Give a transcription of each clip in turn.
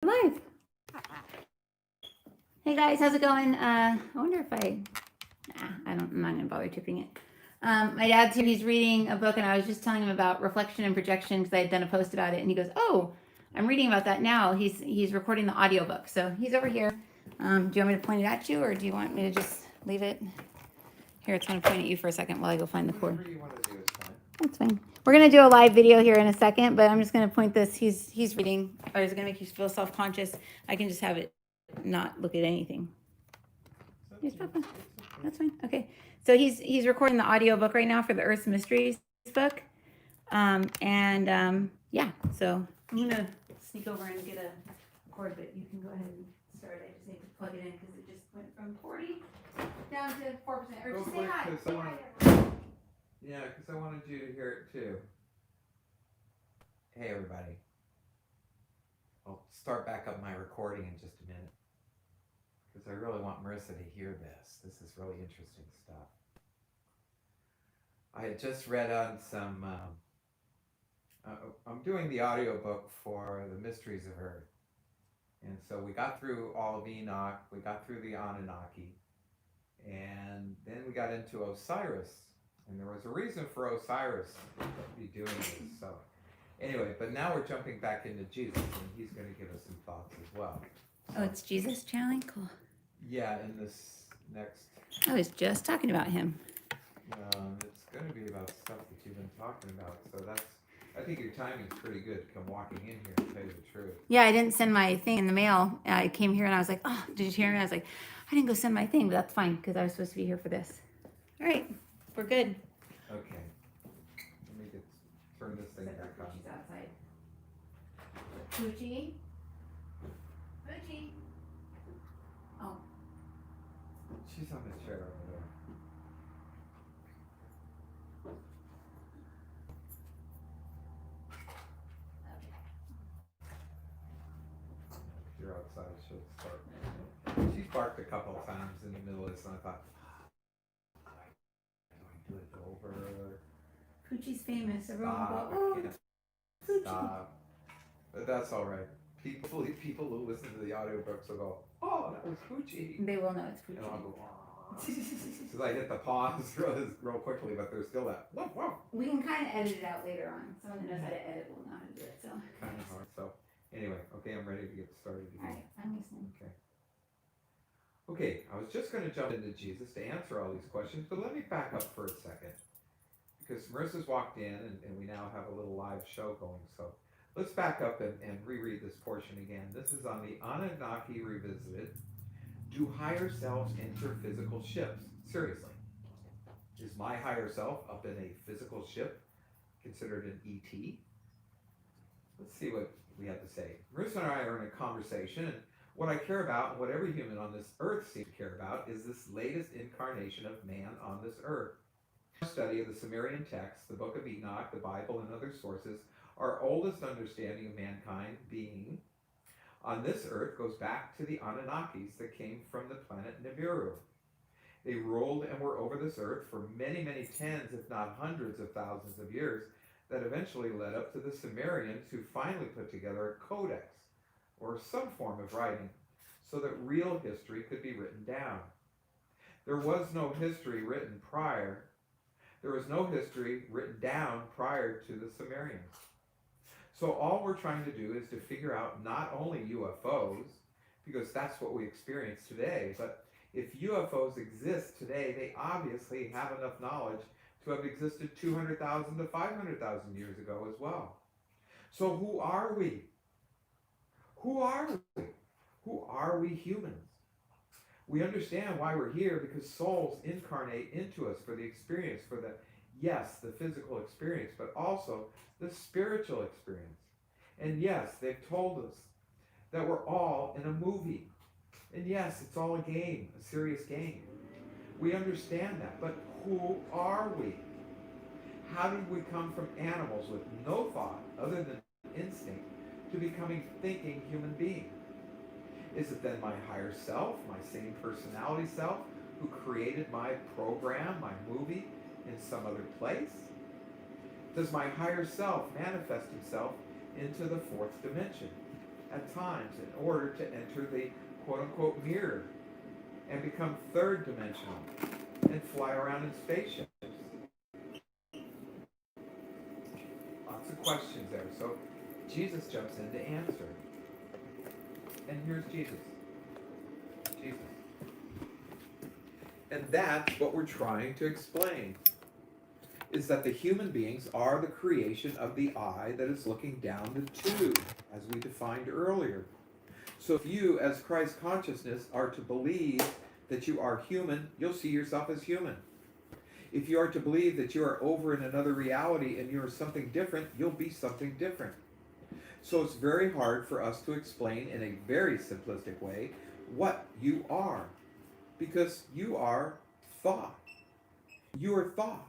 Live. Hey guys, how's it going? I wonder if I'm not gonna bother tipping it. My dad's here, he's reading a book, and I was just telling him about reflection and projection because I had done a post about it, and he goes, "Oh, I'm reading about that now." He's recording the audiobook, so he's over here. Do you want me to point it at you, or do you want me to just leave it? Here, it's gonna point at you for a second while I go find the cord. Whatever you want to do is fine. That's fine. We're gonna do a live video here in a second, but I'm just gonna point this. He's reading, or is it gonna make you feel self-conscious? I can just have it not look at anything. Yes, Papa. That's fine. Okay. So he's recording the audiobook right now for the Earth's Mysteries book. Yeah, so I'm gonna sneak over and get a cord, but you can go ahead and start. I just need to plug it in because it just went from 40 down to 4%. Or just say hi. Say hi. Yeah, because I wanted you to hear it too. Hey everybody. I'll start back up my recording in just a minute. Because I really want Marisa to hear this. This is really interesting stuff. I had just read on some, I'm doing the audiobook for the Mysteries of Earth. And so we got through all of Enoch, we got through the Anunnaki, and then we got into Osiris. And there was a reason for Osiris to be doing this. So anyway, but now we're jumping back into Jesus, and he's going to give us some thoughts as well. Oh, it's Jesus channeling? Cool. Yeah, in this next... I was just talking about him. It's going to be about stuff that you've been talking about. So I think your timing's pretty good to come walking in here and tell you the truth. Yeah, I didn't send my thing in the mail. I came here and I was like, oh, did you hear me? I was like, I didn't go send my thing, but that's fine because I was supposed to be here for this. All right, we're good. Okay. Let me turn this thing back on. She's outside. Poochie? Poochie? Oh. She's on the chair over there. If you're outside, she'll start. She's barked a couple of times in the middle of this, and I thought, do I do it over? Poochie's famous. Everyone Stop. will go, oh, Poochie. Stop. But that's all right. People who listen to the audiobooks will go, oh, that was Poochie. They will know it's Poochie. And I'll go, because I hit the pause real quickly, but there's still that, whoa, whoa. We can kind of edit it out later on. Someone that knows how to edit will know how to do it. So. Kind of hard. So anyway, okay, I'm ready to get started again. All right, I'm listening. Okay, I was just going to jump into Jesus to answer all these questions, but let me back up for a second. Because Marissa's walked in, and we now have a little live show going. So let's back up and reread this portion again. This is on the Anunnaki Revisited. Do higher selves enter physical ships? Seriously. Is my higher self up in a physical ship considered an ET? Let's see what we have to say. Marissa and I are in a conversation, and what I care about, and what every human on this earth seems to care about, is this latest incarnation of man on this earth. Our study of the Sumerian texts, the Book of Enoch, the Bible, and other sources, our oldest understanding of mankind being on this earth goes back to the Anunnakis that came from the planet Nibiru. They ruled and were over this earth for many, many tens, if not hundreds of thousands of years, that eventually led up to the Sumerians, who finally put together a codex, or some form of writing, so that real history could be written down. There was no history written prior. There was no history written down prior to the Sumerians. So all we're trying to do is to figure out not only UFOs, because that's what we experience today, but if UFOs exist today, they obviously have enough knowledge to have existed 200,000 to 500,000 years ago as well. So who are we? Who are we? Who are we humans? We understand why we're here because souls incarnate into us for the experience, for the, yes, the physical experience, but also the spiritual experience. And yes, they've told us that we're all in a movie. And yes, it's all a game, a serious game. We understand that, but who are we? How did we come from animals with no thought other than instinct to becoming thinking human beings? Is it then my higher self, my same personality self, who created my program, my movie, in some other place? Does my higher self manifest himself into the fourth dimension? at times in order to enter the quote-unquote mirror and become third dimensional and fly around in spaceships. Lots of questions there. So Jesus jumps in to answer. And here's Jesus. Jesus. And that's what we're trying to explain, is that the human beings are the creation of the eye that is looking down the tube, as we defined earlier. So if you, as Christ consciousness, are to believe that you are human, you'll see yourself as human. If you are to believe that you are over in another reality and you are something different, you'll be something different. So it's very hard for us to explain in a very simplistic way what you are, because you are thought. You are thought.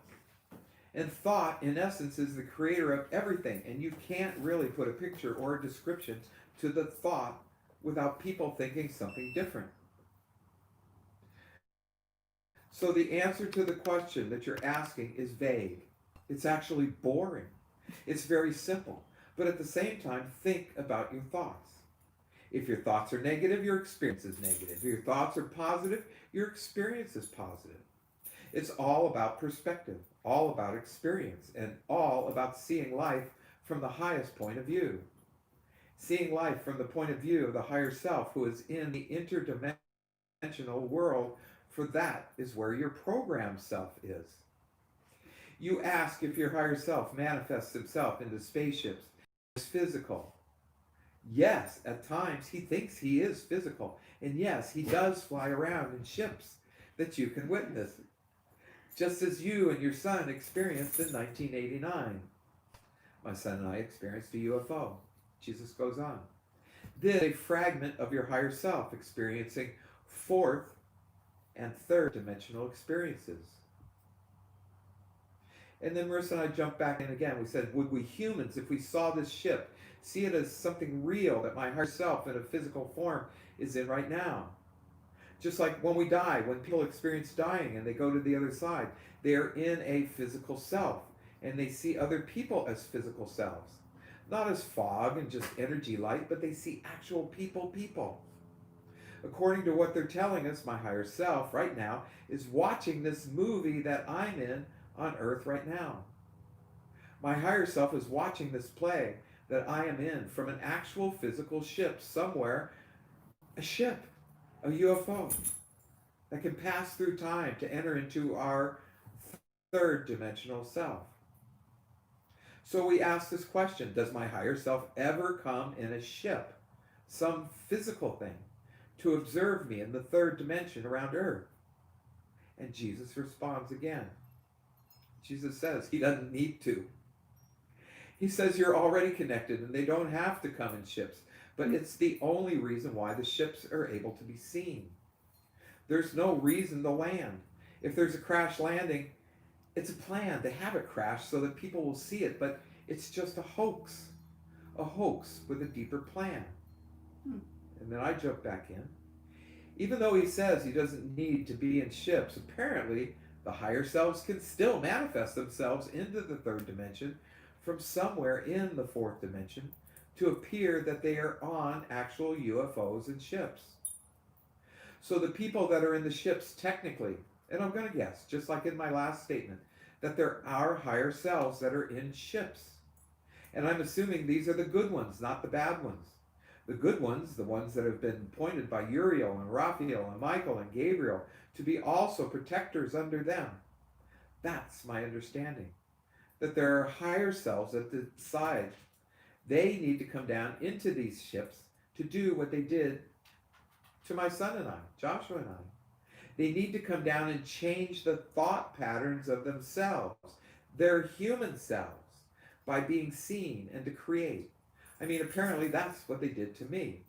And thought, in essence, is the creator of everything, and you can't really put a picture or a description to the thought without people thinking something different. So the answer to the question that you're asking is vague. It's actually boring. It's very simple. But at the same time, think about your thoughts. If your thoughts are negative, your experience is negative. If your thoughts are positive, your experience is positive. It's all about perspective, all about experience, and all about seeing life from the highest point of view. Seeing life from the point of view of the higher self who is in the interdimensional world, for that is where your programmed self is. You ask if your higher self manifests himself into spaceships as physical. Yes, at times he thinks he is physical. And yes, he does fly around in ships that you can witness. Just as you and your son experienced in 1989. My son and I experienced a UFO. Jesus goes on. This is a fragment of your higher self experiencing fourth and third dimensional experiences. And then Marisa and I jumped back in again. We said, would we humans, if we saw this ship, see it as something real that my higher self in a physical form is in right now? Just like when we die, when people experience dying and they go to the other side, they are in a physical self and they see other people as physical selves. Not as fog and just energy light, but they see actual people. According to what they're telling us, my higher self right now is watching this movie that I'm in on Earth right now. My higher self is watching this play that I am in from an actual physical ship somewhere, a ship, a UFO that can pass through time to enter into our third dimensional self. So we ask this question, does my higher self ever come in a ship, some physical thing, to observe me in the third dimension around Earth? And Jesus responds again. Jesus says he doesn't need to. He says you're already connected and they don't have to come in ships, but it's the only reason why the ships are able to be seen. There's no reason to land. If there's a crash landing, it's a plan. They have it crash so that people will see it, but it's just a hoax with a deeper plan. And then I jump back in. Even though he says he doesn't need to be in ships, apparently the higher selves can still manifest themselves into the third dimension from somewhere in the fourth dimension to appear that they are on actual UFOs and ships. So the people that are in the ships technically, and I'm going to guess, just like in my last statement, that there are higher selves that are in ships. And I'm assuming these are the good ones, not the bad ones. The good ones, the ones that have been appointed by Uriel and Raphael and Michael and Gabriel to be also protectors under them. That's my understanding. That there are higher selves that decide they need to come down into these ships to do what they did to my son and I, Joshua and I. They need to come down and change the thought patterns of themselves, their human selves, by being seen and to create. I mean, apparently that's what they did to me.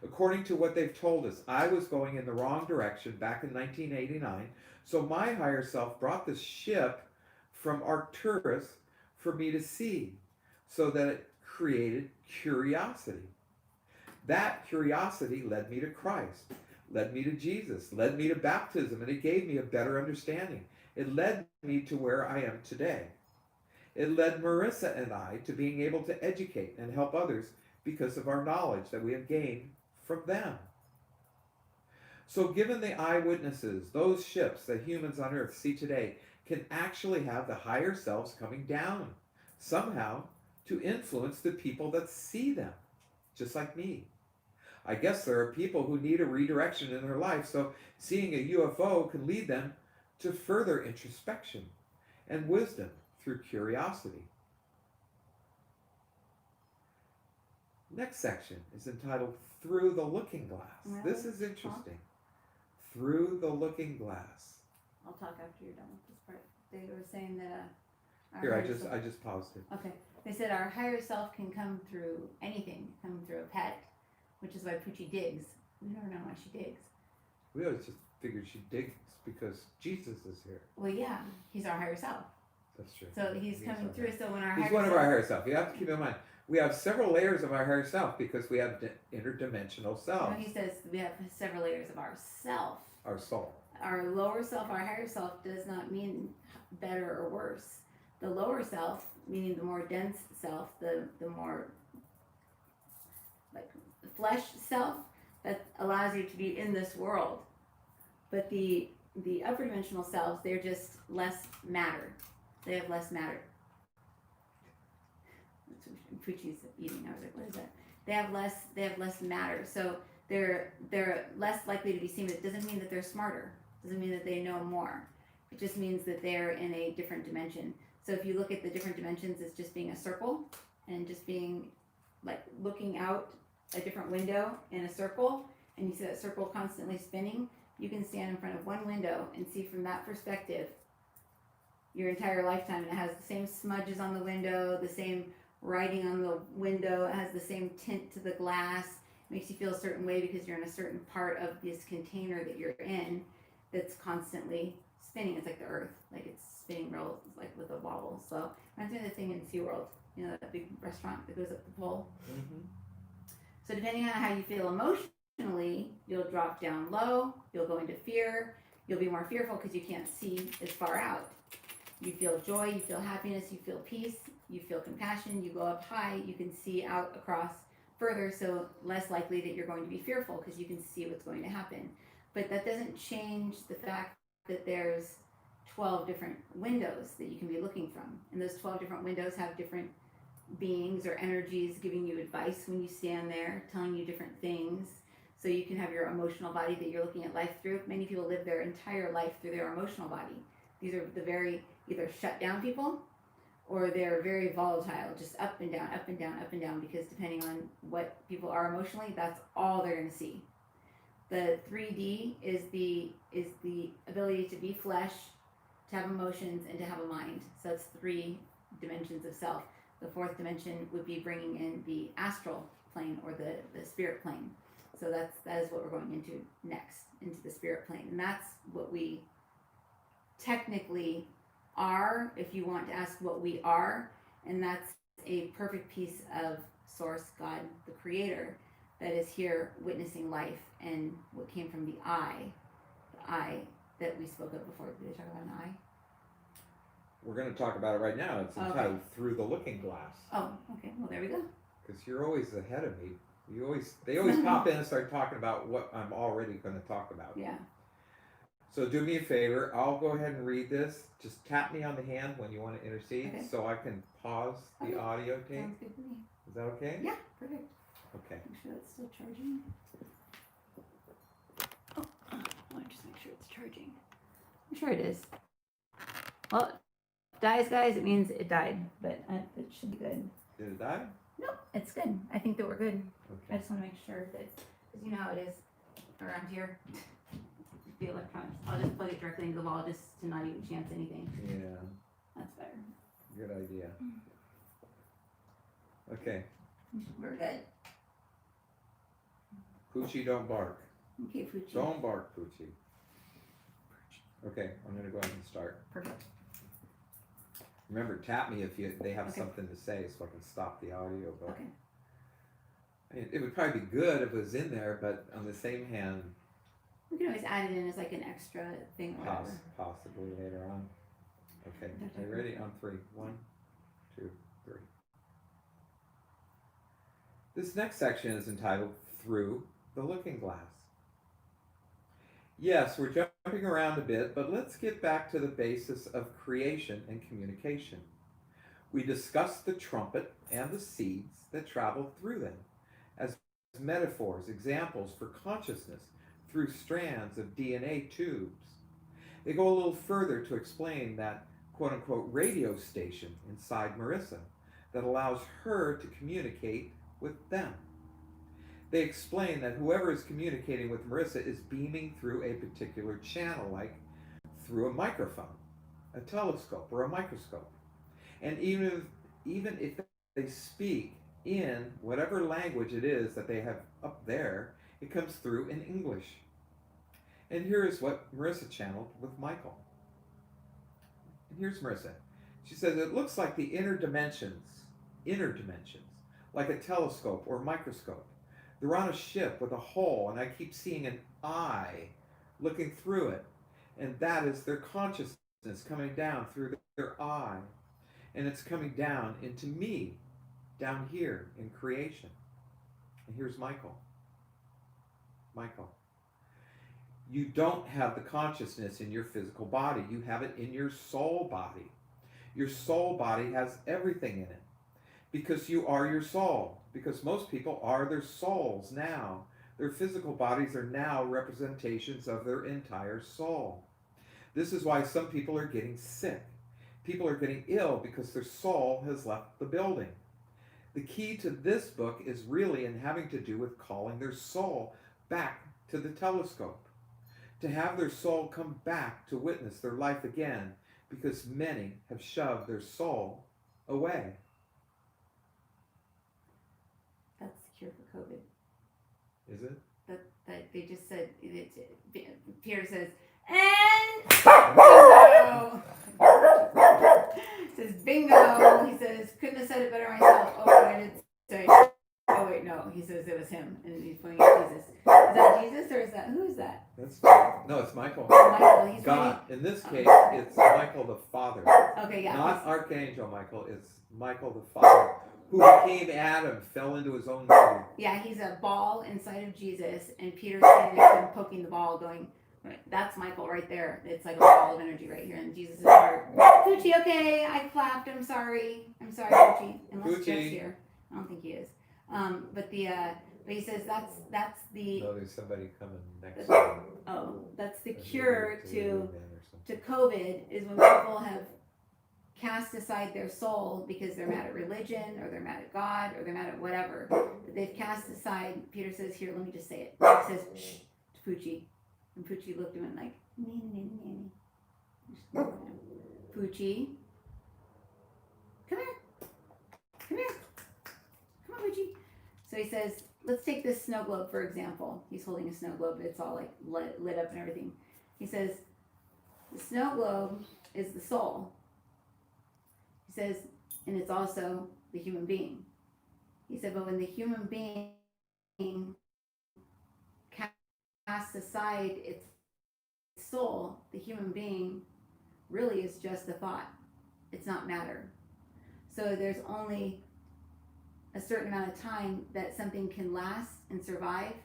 According to what they've told us, I was going in the wrong direction back in 1989, so my higher self brought this ship from Arcturus for me to see, so that it created curiosity. That curiosity led me to Christ, led me to Jesus, led me to baptism, and it gave me a better understanding. It led me to where I am today. It led Marisa and I to being able to educate and help others because of our knowledge that we have gained from them. So, given the eyewitnesses, those ships that humans on Earth see today can actually have the higher selves coming down somehow to influence the people that see them, just like me. I guess there are people who need a redirection in their life, so seeing a UFO can lead them to further introspection and wisdom through curiosity. Next section is entitled Through the Looking Glass. Well, This is interesting. Through the Looking Glass. I'll talk after you're done with this part. They were saying that our Here, higher I just paused it. Okay. They said our higher self can come through anything, come through a pet, which is why Poochie digs. We never know why she digs. We always just figured she digs because Jesus is here. Well, yeah, he's our higher self. That's true. So he's coming through. So when our He's higher one of self, our higher self. You have to keep in mind, we have several layers of our higher self because we have interdimensional selves. he says we have several layers of our self. Our soul. Our lower self, our higher self, does not mean better or worse. The lower self, meaning the more dense self, the more like flesh self, that allows you to be in this world. But the upper dimensional selves, they're just less matter. They have less matter. Poochie's eating. I was like, what is that? They have less matter. So they're less likely to be seen. It doesn't mean that they're smarter. It doesn't mean that they know more. It just means that they're in a different dimension. So if you look at the different dimensions as just being a circle and just being like looking out a different window in a circle, and you see that circle constantly spinning, you can stand in front of one window and see from that perspective your entire lifetime. And it has the same smudges on the window, the same writing on the window, it has the same tint to the glass. It makes you feel a certain way because you're in a certain part of this container that you're in that's constantly spinning. It's like the earth, like it's spinning real, like with a wobble. So reminds me of the thing in SeaWorld, you know, that big restaurant that goes up the pole. Mm-hmm. So depending on how you feel emotionally, you'll drop down low, you'll go into fear, you'll be more fearful because you can't see as far out. You feel joy, you feel happiness, you feel peace, you feel compassion, you go up high, you can see out across further, so less likely that you're going to be fearful because you can see what's going to happen. But that doesn't change the fact that there's 12 different windows that you can be looking from. And those 12 different windows have different beings or energies giving you advice when you stand there, telling you different things. So you can have your emotional body that you're looking at life through. Many people live their entire life through their emotional body. These are the very either shut down people or they're very volatile, just up and down, up and down, up and down, because depending on what people are emotionally, that's all they're going to see. The 3D is the ability to be flesh, to have emotions, and to have a mind. So it's 3 dimensions of self. The 4th dimension would be bringing in the astral plane or the spirit plane. So that is what we're going into next, into the spirit plane. And that's what we technically are, if you want to ask what we are. And that's a perfect piece of Source, God, the Creator, that is here witnessing life and what came from the eye that we spoke of before. Did we talk about an eye? We're going to talk about it right now. It's entitled Through the Looking Glass. Oh, okay. Well, there we go. Because you're always ahead of me. They always pop in and start talking about what I'm already going to talk about. Yeah. So do me a favor. I'll go ahead and read this. Just tap me on the hand when you want to intercede so I can pause the audio tape. Sounds good to me. Is that okay? Yeah, perfect. Okay. Make sure it's still charging. Oh, I want to just make sure it's charging. I'm sure it is. Well, if it dies, guys, it means it died, but it should be good. Did it die? No, it's good. I think that we're good. I Okay. just want to make sure that, because you know how it is around here. The electronics. I'll just plug it directly into the wall just to not even chance anything. Yeah. That's better. Good idea. Okay. We're good. Poochie, don't bark. Okay, Poochie. Don't bark, Poochie. Okay, I'm going to go ahead and start. Perfect. Remember, tap me if they have Okay. something to say so I can stop the audio. But Okay. it would probably be good if it was in there, but on the same hand, We can always add it in as like an extra thing or whatever. possibly later on. Okay, are you ready? On 3. 1, 2, 3. This next section is entitled Through the Looking Glass. Yes, we're jumping around a bit, but let's get back to the basis of creation and communication. We discussed the trumpet and the seeds that travel through them as metaphors, examples for consciousness through strands of DNA tubes. They go a little further to explain that quote unquote radio station inside Marisa that allows her to communicate with them. They explain that whoever is communicating with Marisa is beaming through a particular channel, like through a microphone, a telescope, or a microscope. And even if they speak in whatever language it is that they have up there, it comes through in English. And here is what Marisa channeled with Michael. And here's Marisa. She says, it looks like the inner dimensions, like a telescope or microscope. They're on a ship with a hole, and I keep seeing an eye looking through it. And that is their consciousness coming down through their eye. And it's coming down into me, down here in creation. And here's Michael. Michael, you don't have the consciousness in your physical body. You have it in your soul body. Your soul body has everything in it because you are your soul. Because most people are their souls now. Their physical bodies are now representations of their entire soul. This is why some people are getting sick. People are getting ill because their soul has left the building. The key to this book is really in having to do with calling their soul back to the telescope. To have their soul come back to witness their life again, because many have shoved their soul away. That's the cure for COVID. Is it? That they just said, Peter says, and bingo! Says bingo. He says, couldn't have said it better myself. Oh, I didn't say. Oh wait, no. He says it was him, and he's pointing at Jesus. Is that Jesus or is that who is that? No, it's Michael. Michael. He's God. In this case, it's Michael the Father. Okay, yeah. Not Archangel Michael. It's Michael the Father, who became Adam, fell into his own food. Yeah, he's a ball inside of Jesus, and Peter's standing next to him, poking the ball, going, that's Michael right there. It's like a ball of energy right here, and Jesus' heart. Poochie, okay, I clapped. I'm sorry, Poochie. Unless Poochie. Jeff's here, I don't think he is. But he says that's the. No, there's somebody coming next to him. Oh, that's the cure to COVID is when people have cast aside their soul because they're mad at religion or they're mad at God or they're mad at whatever. But they've cast aside. Peter says, here, let me just say it. He says, shh, to Poochie. And Poochie looked at him like, nanny. Poochie, come here. Come on, Poochie. So he says, let's take this snow globe, for example. He's holding a snow globe. It's all like lit up and everything. He says, the snow globe is the soul. He says, and it's also the human being. He said, but when the human being casts aside its soul, the human being really is just a thought. It's not matter. So there's only a certain amount of time that something can last and survive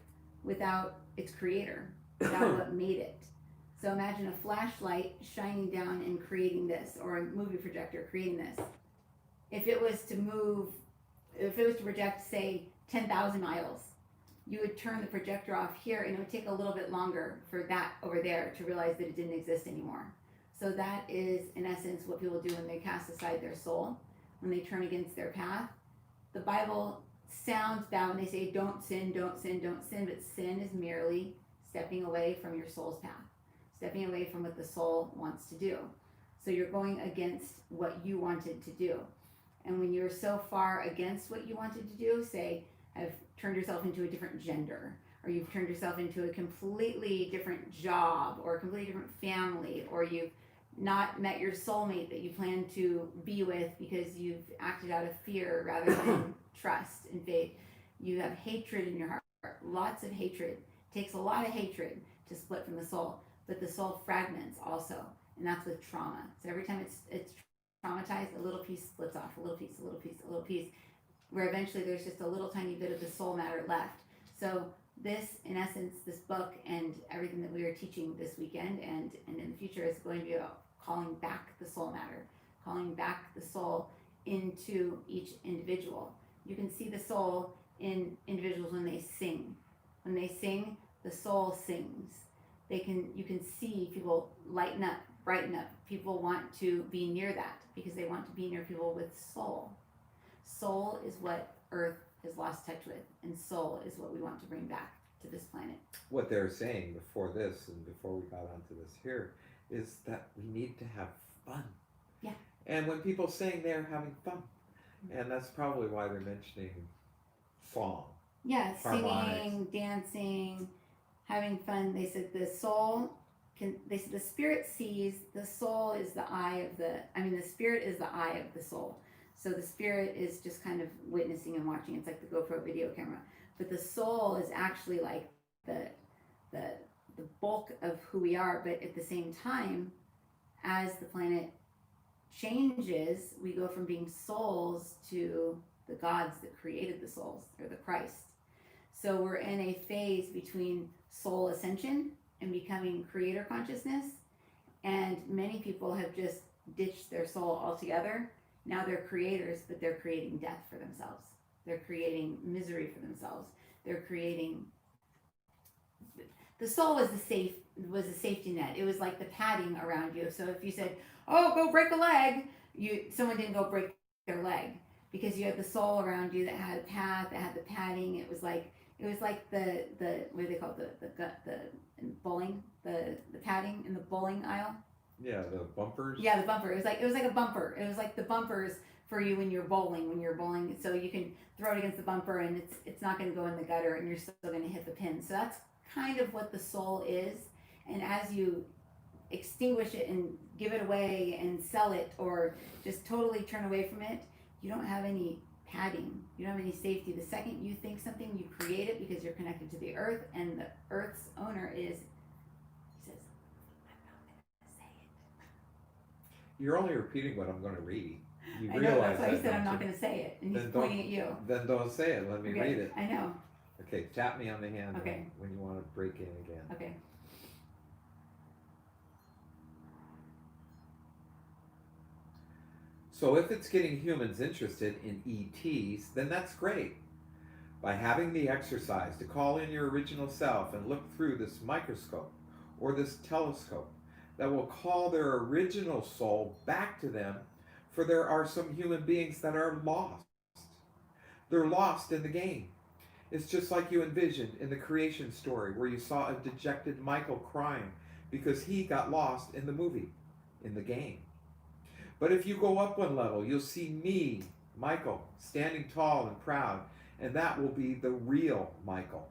without its creator, without what made it. So imagine a flashlight shining down and creating this, or a movie projector creating this. If it was to project, say, 10,000 miles, you would turn the projector off here, and it would take a little bit longer for that over there to realize that it didn't exist anymore. So that is, in essence, what people do when they cast aside their soul, when they turn against their path. The Bible sounds bad when they say, don't sin, but sin is merely stepping away from your soul's path, stepping away from what the soul wants to do. So you're going against what you wanted to do. And when you're so far against what you wanted to do, say, have turned yourself into a different gender, or you've turned yourself into a completely different job, or a completely different family, or you've not met your soulmate that you plan to be with because you've acted out of fear rather than trust and faith. You have hatred in your heart, lots of hatred. It takes a lot of hatred to split from the soul, but the soul fragments also, and that's with trauma. So every time it's traumatized, a little piece splits off, a little piece. where eventually there's just a little tiny bit of the soul matter left. So this, in essence, this book and everything that we are teaching this weekend and in the future is going to be about calling back the soul matter, calling back the soul into each individual. You can see the soul in individuals when they sing. When they sing, the soul sings. You can see people lighten up, brighten up. People want to be near that because they want to be near people with soul. Soul is what Earth has lost touch with, and soul is what we want to bring back to this planet. What they're saying before this and before we got onto this here is that we need to have fun. Yeah. And when people sing, they're having fun. And that's probably why they're mentioning song. Yeah, Harmonics. singing, dancing, having fun. They said the soul they said the spirit sees, the soul is the eye of the spirit is the eye of the soul. So the spirit is just kind of witnessing and watching. It's like the GoPro video camera. But the soul is actually like the bulk of who we are. But at the same time, as the planet changes, we go from being souls to the gods that created the souls, or the Christ. So we're in a phase between soul ascension and becoming creator consciousness. And many people have just ditched their soul altogether. Now they're creators, but they're creating death for themselves. They're creating misery for themselves. They're creating. The soul was a safety net. It was like the padding around you. So if you said, "Oh, go break a leg," someone didn't go break their leg because you had the soul around you that had a path, that had the padding. It was like the what do they call it? The bowling, the padding in the bowling aisle. Yeah, the bumpers. Yeah, the bumper. It was like a bumper. It was like the bumpers for you when you're bowling. So you can throw it against the bumper and it's not going to go in the gutter and you're still going to hit the pin. So that's kind of what the soul is. And as you extinguish it and give it away and sell it or just totally turn away from it, you don't have any padding. You don't have any safety. The second you think something, you create it because you're connected to the earth, and the earth's owner says, I'm not going to say it. You're only repeating what I'm going to read. You I know, realize that's why he that, said I'm don't not you? going to say it, and he's Then pointing at you. Then don't say it. Let me Okay, read it. I know. Okay, tap me on the hand Okay. when you want to break in again. Okay. So if it's getting humans interested in ETs, then that's great. By having the exercise to call in your original self and look through this microscope or this telescope that will call their original soul back to them, for there are some human beings that are lost. They're lost in the game. It's just like you envisioned in the creation story where you saw a dejected Michael crying because he got lost in the movie, in the game. But if you go up one level, you'll see me, Michael, standing tall and proud, and that will be the real Michael.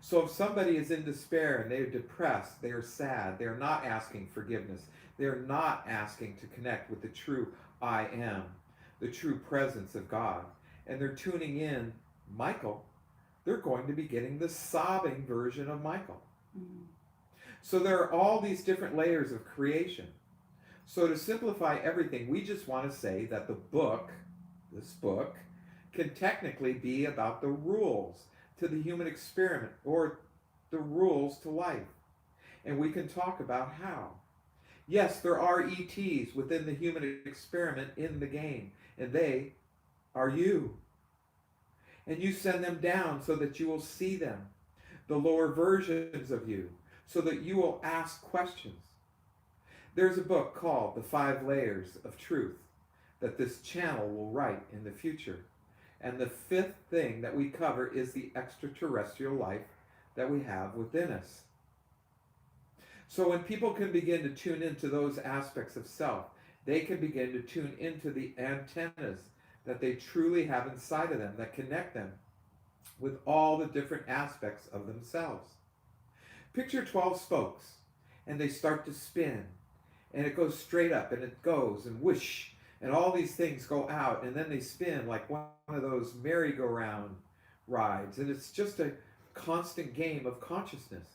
So if somebody is in despair and they're depressed, they are sad, they're not asking forgiveness, they're not asking to connect with the true I am, the true presence of God, and they're tuning in Michael, they're going to be getting the sobbing version of Michael. Mm-hmm. So there are all these different layers of creation. So to simplify everything, we just want to say that this book, can technically be about the rules to the human experiment or the rules to life. And we can talk about how. Yes, there are ETs within the human experiment in the game, and they are you. And you send them down so that you will see them, the lower versions of you, so that you will ask questions. There's a book called The 5 Layers of Truth that this channel will write in the future. And the 5th thing that we cover is the extraterrestrial life that we have within us. So when people can begin to tune into those aspects of self, they can begin to tune into the antennas that they truly have inside of them that connect them with all the different aspects of themselves. Picture 12 spokes, and they start to spin, and it goes straight up, and it goes, and whoosh, and all these things go out, and then they spin like one of those merry-go-round rides, and it's just a constant game of consciousness.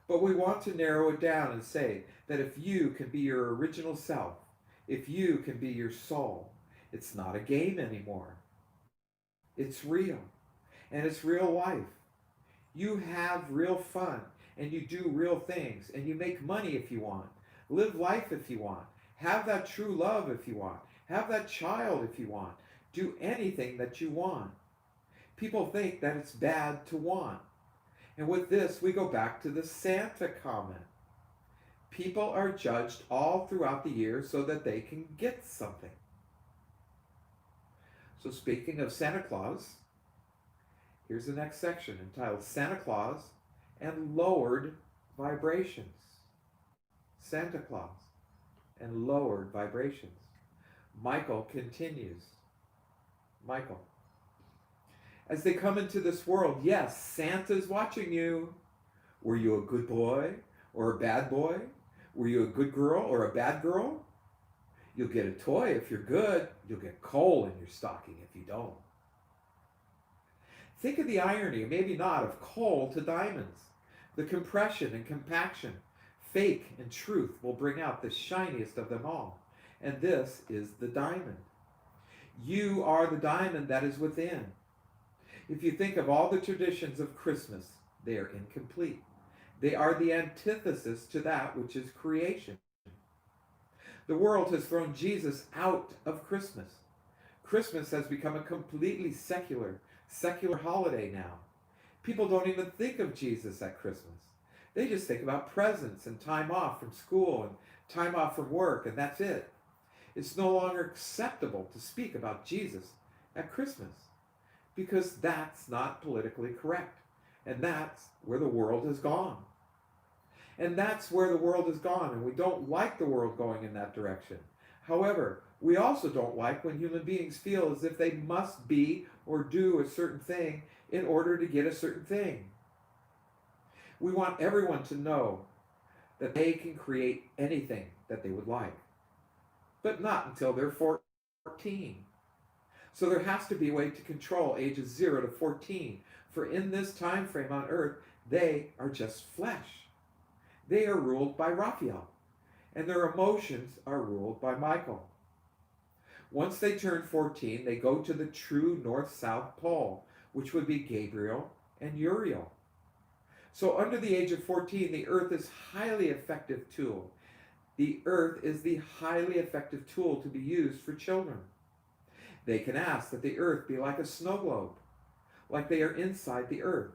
But we want to narrow it down and say that if you can be your original self, if you can be your soul, it's not a game anymore. It's real. And it's real life. You have real fun. And you do real things. And you make money if you want. Live life if you want. Have that true love if you want. Have that child if you want. Do anything that you want. People think that it's bad to want. And with this, we go back to the Santa comment. People are judged all throughout the year so that they can get something. So speaking of Santa Claus, here's the next section entitled Santa Claus and Lowered Vibrations. Santa Claus and Lowered Vibrations. Michael continues. Michael. As they come into this world, yes, Santa's watching you. Were you a good boy or a bad boy? Were you a good girl or a bad girl? You'll get a toy if you're good. You'll get coal in your stocking if you don't. Think of the irony, maybe not, of coal to diamonds. The compression and compaction, fake and truth will bring out the shiniest of them all. And this is the diamond. You are the diamond that is within. If you think of all the traditions of Christmas, they are incomplete. They are the antithesis to that which is creation. The world has thrown Jesus out of Christmas. Christmas has become a completely secular holiday now. People don't even think of Jesus at Christmas. They just think about presents and time off from school and time off from work, and that's it. It's no longer acceptable to speak about Jesus at Christmas because that's not politically correct. And that's where the world has gone. And that's where the world has gone, and we don't like the world going in that direction. However, we also don't like when human beings feel as if they must be or do a certain thing in order to get a certain thing. We want everyone to know that they can create anything that they would like, but not until they're 14. So there has to be a way to control ages 0 to 14, for in this time frame on earth, they are just flesh. They are ruled by Raphael, and their emotions are ruled by Michael. Once they turn 14, they go to the true north-south pole, which would be Gabriel and Uriel. So under the age of 14, the earth is a highly effective tool. The earth is the highly effective tool to be used for children. They can ask that the earth be like a snow globe, like they are inside the earth.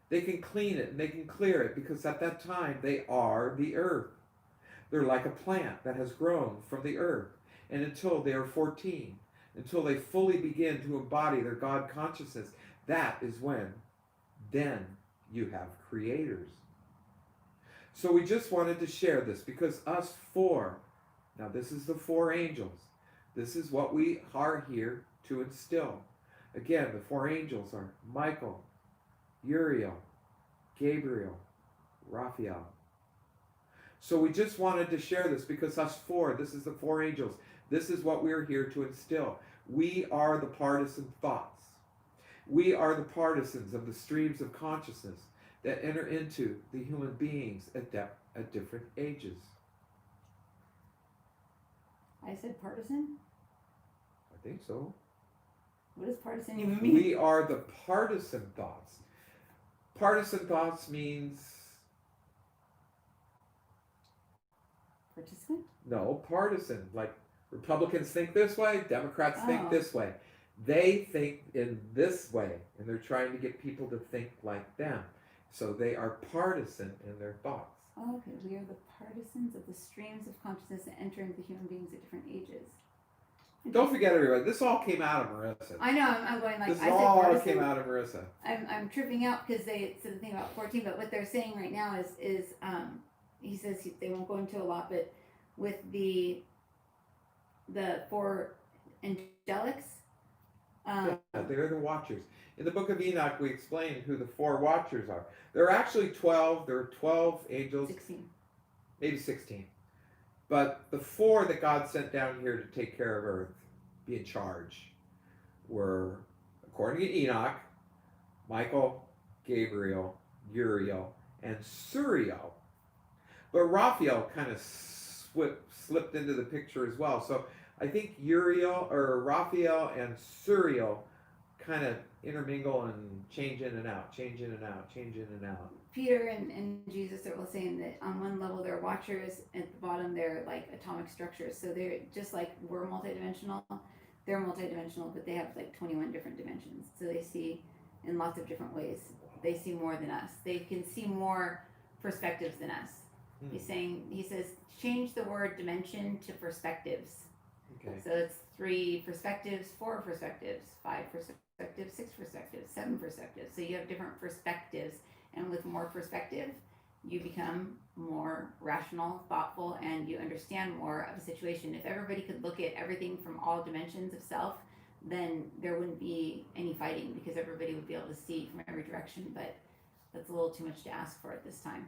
They can clean it and they can clear it because at that time they are the earth. They're like a plant that has grown from the earth. And until they are 14, until they fully begin to embody their God consciousness, that is when then you have creators. So we just wanted to share this because us four, now this is the four angels. This is what we are here to instill. Again, the four angels are Michael, Uriel, Gabriel, Raphael. So we just wanted to share this because us four, this is the four angels. This is what we're here to instill. We are the partisan thoughts. We are the partisans of the streams of consciousness that enter into the human beings at different ages. I said partisan? I think so. What does partisan even mean? We are the partisan thoughts. Partisan thoughts means... Participant? No, partisan. Like Republicans think this way, Democrats think this way. They think in this way, and they're trying to get people to think like them. So they are partisan in their thoughts. Oh, okay. We are the partisans of the streams of consciousness that enter into human beings at different ages. Don't forget, everybody, this all came out of Marisa. I know, I'm going like, this I said all partisan. came out of Marisa. I'm tripping out because they said the thing about 14, but what they're saying right now is he says they won't go into a lot, but with the four angelics. Yeah, they're the watchers. In the book of Enoch, we explain who the four watchers are. There are actually 12. There are 12 angels. 16. Maybe 16. But the four that God sent down here to take care of earth, be in charge, were, according to Enoch, Michael, Gabriel, Uriel, and Suriel. But Raphael kind of slipped into the picture as well. So I think Uriel or Raphael and Suriel kind of intermingle and change in and out, change in and out, change in and out. Peter and Jesus are both saying that on one level they're watchers, at the bottom they're like atomic structures. So they're just like we're multidimensional, they're multidimensional, but they have like 21 different dimensions. So they see in lots of different ways. They see more than us. They can see more perspectives than us. He says, change the word dimension to perspectives. Okay. So it's 3 perspectives, 4 perspectives, 5 perspectives, 6 perspectives, 7 perspectives. So you have different perspectives, and with more perspective, you become more rational, thoughtful, and you understand more of a situation. If everybody could look at everything from all dimensions of self, then there wouldn't be any fighting because everybody would be able to see from every direction. But that's a little too much to ask for at this time.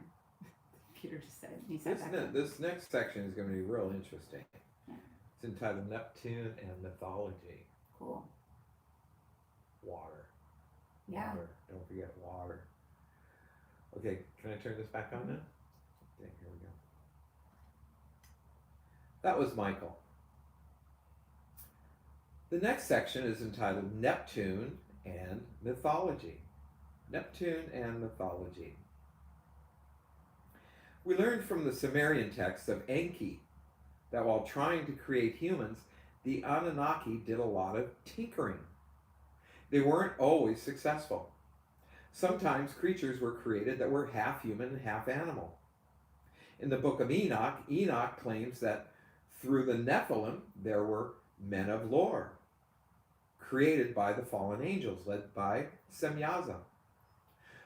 Peter just said. He sat back down. This next section is going to be real interesting. Yeah. It's entitled Neptune and Mythology. Cool. Water. Yeah. Water. Don't forget water. Okay, can I turn this back on now? Okay, here we go. That was Michael. The next section is entitled Neptune and Mythology. Neptune and Mythology. We learned from the Sumerian text of Enki that while trying to create humans, the Anunnaki did a lot of tinkering. They weren't always successful. Sometimes creatures were created that were half human and half animal. In the book of Enoch, Enoch claims that through the Nephilim there were men of lore, created by the fallen angels, led by Semyaza.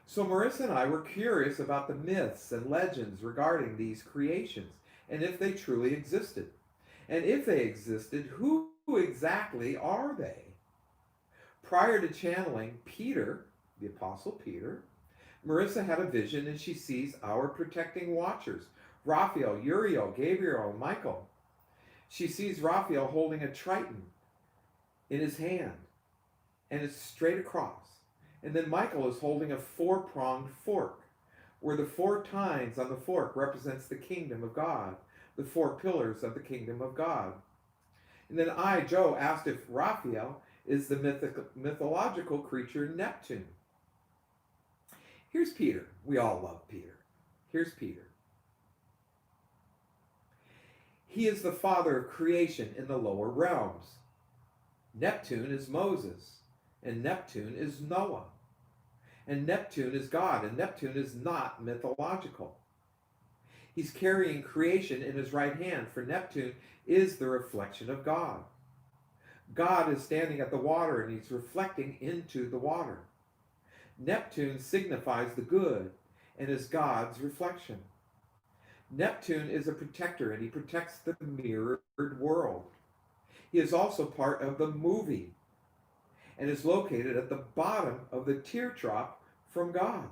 So Marisa and I were curious about the myths and legends regarding these creations, and if they truly existed. And if they existed, who exactly are they? Prior to channeling Peter, the Apostle Peter, Marisa had a vision and she sees our protecting watchers, Raphael, Uriel, Gabriel, and Michael. She sees Raphael holding a triton in his hand, and it's straight across. And then Michael is holding a 4-pronged fork, where the 4 tines on the fork represents the kingdom of God, the 4 pillars of the kingdom of God. And then I, Joe, asked if Raphael is the mythological creature Neptune. Here's Peter. We all love Peter. Here's Peter. He is the father of creation in the lower realms. Neptune is Moses, and Neptune is Noah. And Neptune is God, and Neptune is not mythological. He's carrying creation in his right hand, for Neptune is the reflection of God. God is standing at the water, and he's reflecting into the water. Neptune signifies the good and is God's reflection. Neptune is a protector, and he protects the mirrored world. He is also part of the movie and is located at the bottom of the teardrop from God.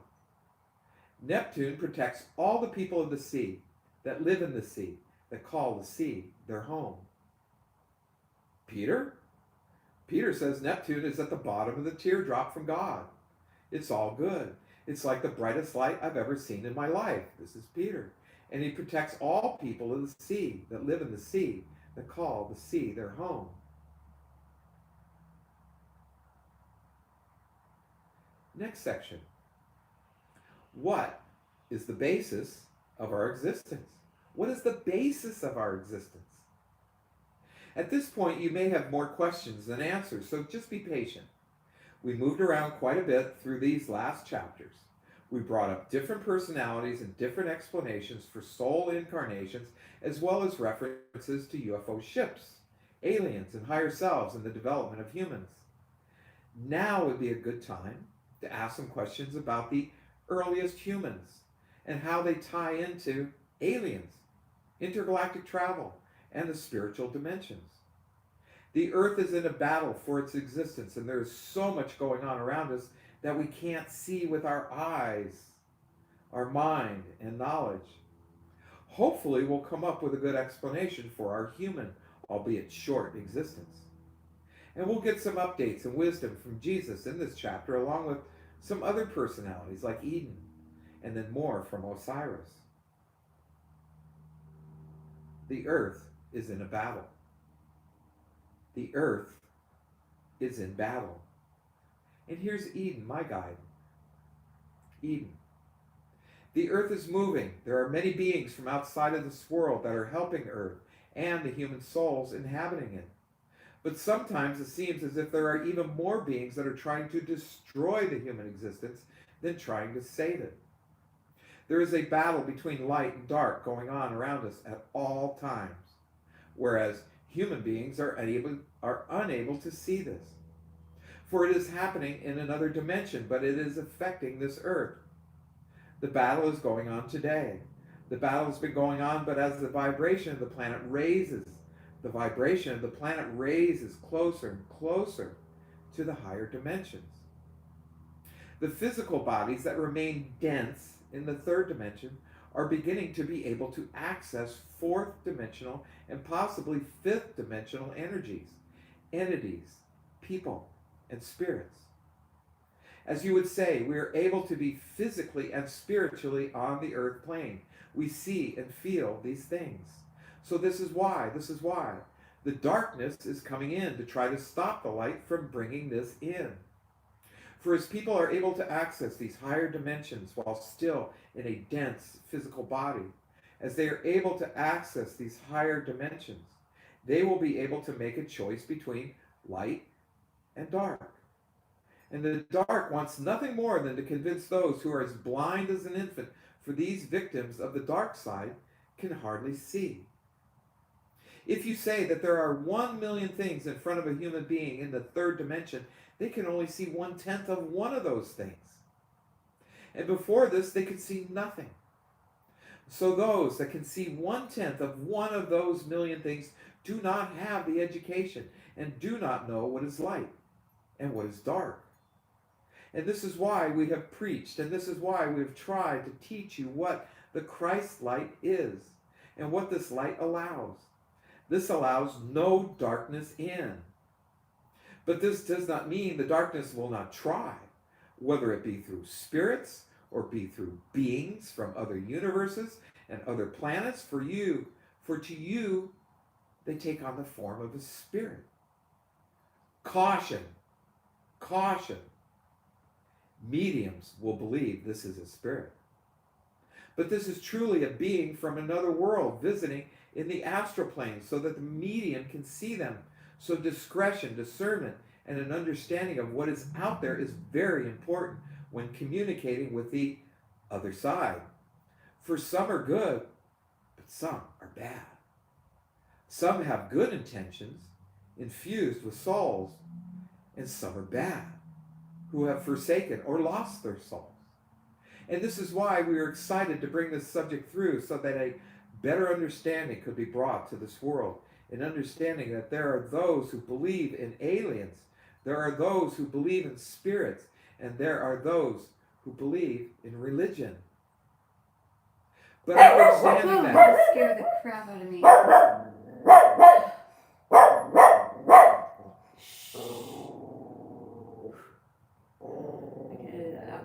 Neptune protects all the people of the sea that live in the sea, that call the sea their home. Peter says Neptune is at the bottom of the teardrop from God. It's all good. It's like the brightest light I've ever seen in my life. This is Peter. And he protects all people of the sea that live in the sea, that call the sea their home. Next section. What is the basis of our existence? What is the basis of our existence? At this point, you may have more questions than answers, so just be patient. We moved around quite a bit through these last chapters. We brought up different personalities and different explanations for soul incarnations, as well as references to UFO ships, aliens, and higher selves in the development of humans. Now would be a good time to ask some questions about the earliest humans and how they tie into aliens, intergalactic travel, and the spiritual dimensions. The earth is in a battle for its existence, and there is so much going on around us that we can't see with our eyes, our mind, and knowledge. Hopefully, we'll come up with a good explanation for our human, albeit short, existence. And we'll get some updates and wisdom from Jesus in this chapter, along with some other personalities like Eden, and then more from Osiris. The earth is in a battle. The earth is in battle. And here's Eden, my guide. Eden. The earth is moving. There are many beings from outside of this world that are helping Earth and the human souls inhabiting it. But sometimes it seems as if there are even more beings that are trying to destroy the human existence than trying to save it. There is a battle between light and dark going on around us at all times, whereas human beings are unable to see this. For it is happening in another dimension, but it is affecting this earth. The battle is going on today. The battle has been going on, but as the vibration of the planet raises, the vibration of the planet raises closer and closer to the higher dimensions. The physical bodies that remain dense in the third dimension are beginning to be able to access fourth dimensional and possibly fifth dimensional energies, entities, people, and spirits. As you would say, we are able to be physically and spiritually on the earth plane. We see and feel these things. So this is why the darkness is coming in to try to stop the light from bringing this in. For as people are able to access these higher dimensions while still in a dense physical body, as they are able to access these higher dimensions, they will be able to make a choice between light and dark. And the dark wants nothing more than to convince those who are as blind as an infant, for these victims of the dark side can hardly see. If you say that there are 1 million things in front of a human being in the third dimension, they can only see 1/10 of one of those things. And before this, they could see nothing. So those that can see 1/10 of one of those million things do not have the education and do not know what is light and what is dark. And this is why we have preached, and this is why we have tried to teach you what the Christ light is and what this light allows. This allows no darkness in. But this does not mean the darkness will not try, whether it be through spirits or be through beings from other universes and other planets. For to you, they take on the form of a spirit. Caution, caution. Mediums will believe this is a spirit. But this is truly a being from another world visiting in the astral plane so that the medium can see them. So discretion, discernment, and an understanding of what is out there is very important when communicating with the other side. For some are good, but some are bad. Some have good intentions infused with souls, and some are bad, who have forsaken or lost their souls. And this is why we are excited to bring this subject through, so that a better understanding could be brought to this world. An understanding that there are those who believe in aliens, there are those who believe in spirits, and there are those who believe in religion. But understanding that scared the crap out of me. I'll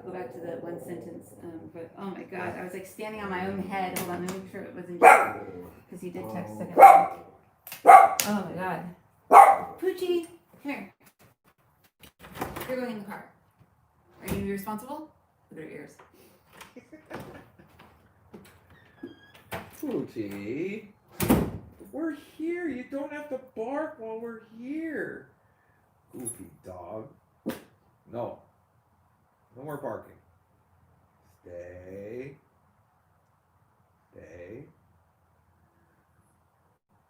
go back to the one sentence. But oh my God, I was like standing on my own head. Hold on, let me make sure it wasn't just because he did text a second ago. Oh my God, Poochie, come here. You're going in the car. Are you responsible? Look at your ears. Poochie, we're here. You don't have to bark while we're here. Goofy dog. No. No more barking. Stay. Stay.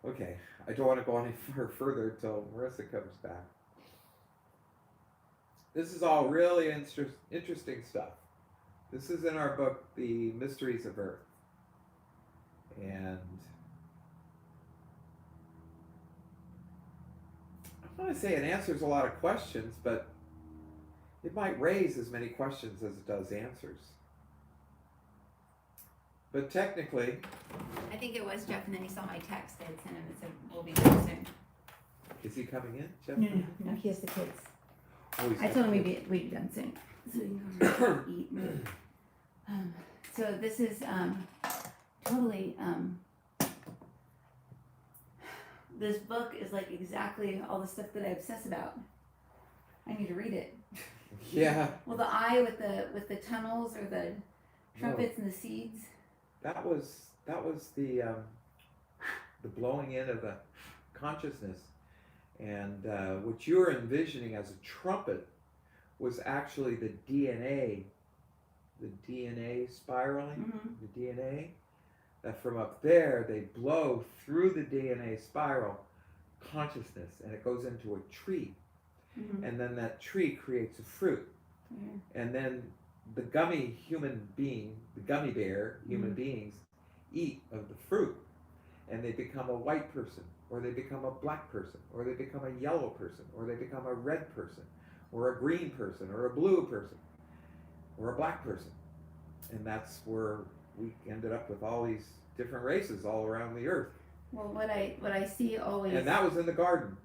Okay, I don't want to go any further until Marisa comes back. This is all really interesting stuff. This is in our book, The Mysteries of Earth. And I want to say it answers a lot of questions, but it might raise as many questions as it does answers. But technically, I think it was Jeff, and then he saw my text. I had sent him and said, we'll be there soon. is he coming in, Jeff? No, he has the kids. Oh, I told him we'd be done soon. So you can eat. So this is totally, this book is like exactly all the stuff that I obsess about. I need to read it. Yeah. Well, the eye with the tunnels or the trumpets and the seeds. That was the blowing in of the consciousness, and what you're envisioning as a trumpet was actually the DNA spiraling, Mm-hmm. the DNA. That from up there they blow through the DNA spiral consciousness, and it goes into a tree, Mm-hmm. and then that tree creates a fruit, and then the gummy bear human beings eat of the fruit, and they become a white person, or they become a black person, or they become a yellow person, or they become a red person, or a green person, or a blue person, or a black person. And that's where we ended up with all these different races all around the earth. Well, what I see always. And that was in the garden,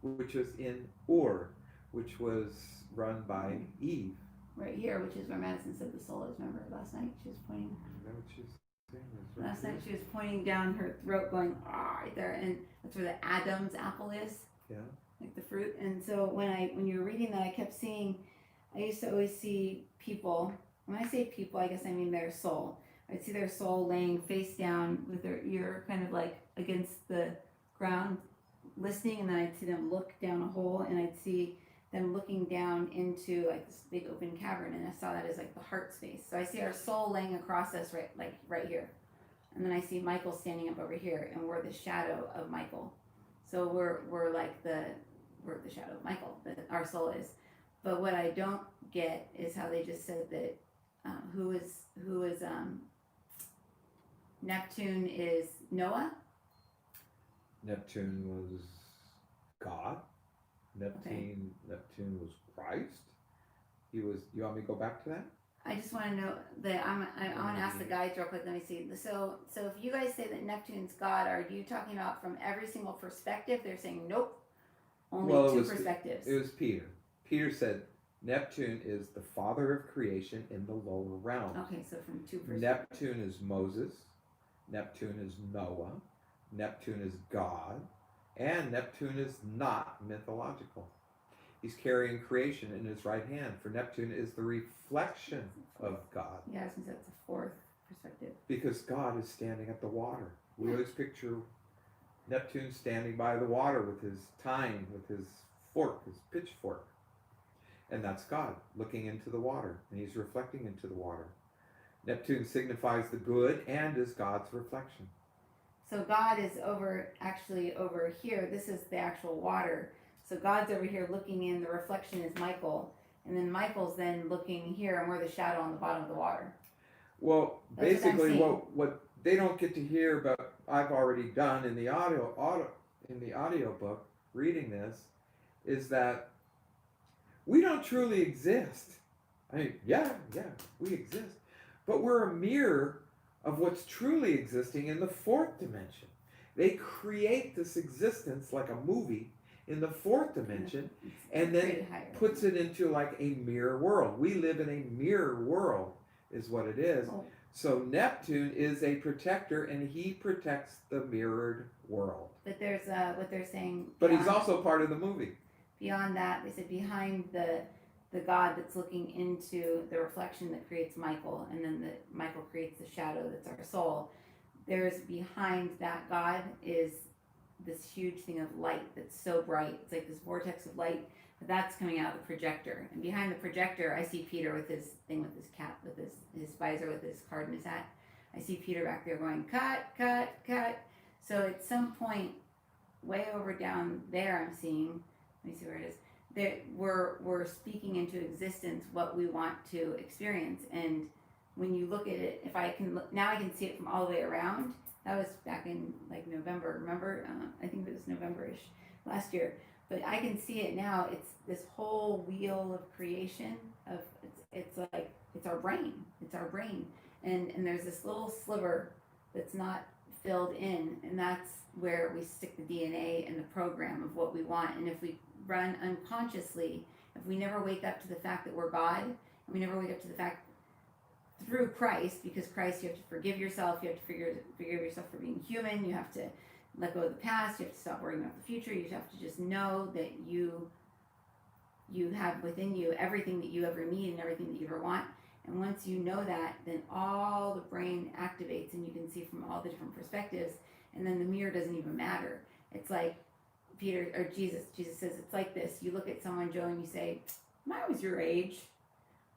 which was in Ur, which was run by Eve. Right here, which is where Madison said the soul is. Remember last night she was pointing. Is that what she's saying? Last night she was pointing down her throat, going right there, and that's where the Adam's apple is. Yeah. Like the fruit. And so when you were reading that, I kept seeing. I used to always see people. When I say people, I guess I mean their soul. I'd see their soul laying face down with their ear kind of like against the ground, listening, and then I'd see them look down a hole, and I'd see them looking down into like this big open cavern, and I saw that as like the heart space. So I see our soul laying across us right here. And then I see Michael standing up over here, and we're the shadow of Michael. So we're the shadow of Michael, our soul is. But what I don't get is how they just said that who is Neptune is Noah. Neptune was God. Neptune was Christ. He was. You want me to go back to that? I just want to know that I want to ask the guys real quick. Let me see. So if you guys say that Neptune's God, are you talking about from every single perspective? They're saying nope, only two perspectives. It was Peter. Peter said Neptune is the father of creation in the lower realms. Okay, so from two perspectives. Neptune is Moses. Neptune is Noah. Neptune is God. And Neptune is not mythological. He's carrying creation in his right hand, for Neptune is the reflection of God. Yeah, since that's the fourth perspective. Because God is standing at the water. We always picture Neptune standing by the water with his tine, with his fork, his pitchfork. And that's God looking into the water, and he's reflecting into the water. Neptune signifies the good and is God's reflection. So God is over here. This is the actual water. So God's over here looking in. The reflection is Michael. And then Michael's then looking here, and we're the shadow on the bottom of the water. Well, basically what they don't get to hear, but I've already done in the audio book, reading this, is that we don't truly exist. I mean, yeah, we exist. But we're a mirror of what's truly existing in the fourth dimension. They create this existence like a movie in the fourth dimension, and then puts it into like a mirror world. We live in a mirror world, is what it is. Oh. So Neptune is a protector, and he protects the mirrored world. But there's what they're saying. But he's also part of the movie. Beyond that, they said behind the God that's looking into the reflection that creates Michael, and then Michael creates the shadow that's our soul. There's behind that God is this huge thing of light that's so bright. It's like this vortex of light, but that's coming out of the projector. And behind the projector, I see Peter with his thing, with his cap, with his visor, with his card in his hat. I see Peter back there going, cut, cut, cut. So at some point, way over down there, I'm seeing, let me see where it is, that we're speaking into existence what we want to experience. And when you look at it, if I can look, now I can see it from all the way around. That was back in like November, remember? I think it was November-ish last year. But I can see it now. It's this whole wheel of creation of it's like it's our brain. It's our brain. And there's this little sliver that's not filled in, and that's where we stick the DNA and the program of what we want. And if we run unconsciously, if we never wake up to the fact that we're God, and we never wake up to the fact through Christ, because Christ, you have to forgive yourself, you have to forgive yourself for being human, you have to let go of the past, you have to stop worrying about the future, you have to just know that you you have within you everything that you ever need and everything that you ever want. And once you know that, then all the brain activates and you can see from all the different perspectives. And then the mirror doesn't even matter. It's like Jesus says, it's like this. You look at someone, Joe, and you say, when I was your age,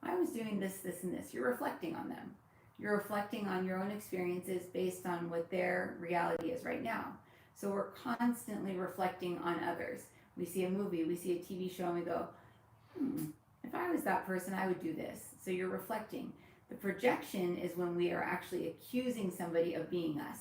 I was doing this, this, and this. You're reflecting on them. You're reflecting on your own experiences based on what their reality is right now. So we're constantly reflecting on others. We see a movie, we see a TV show, and we go, if I was that person, I would do this. So you're reflecting. The projection is when we are actually accusing somebody of being us.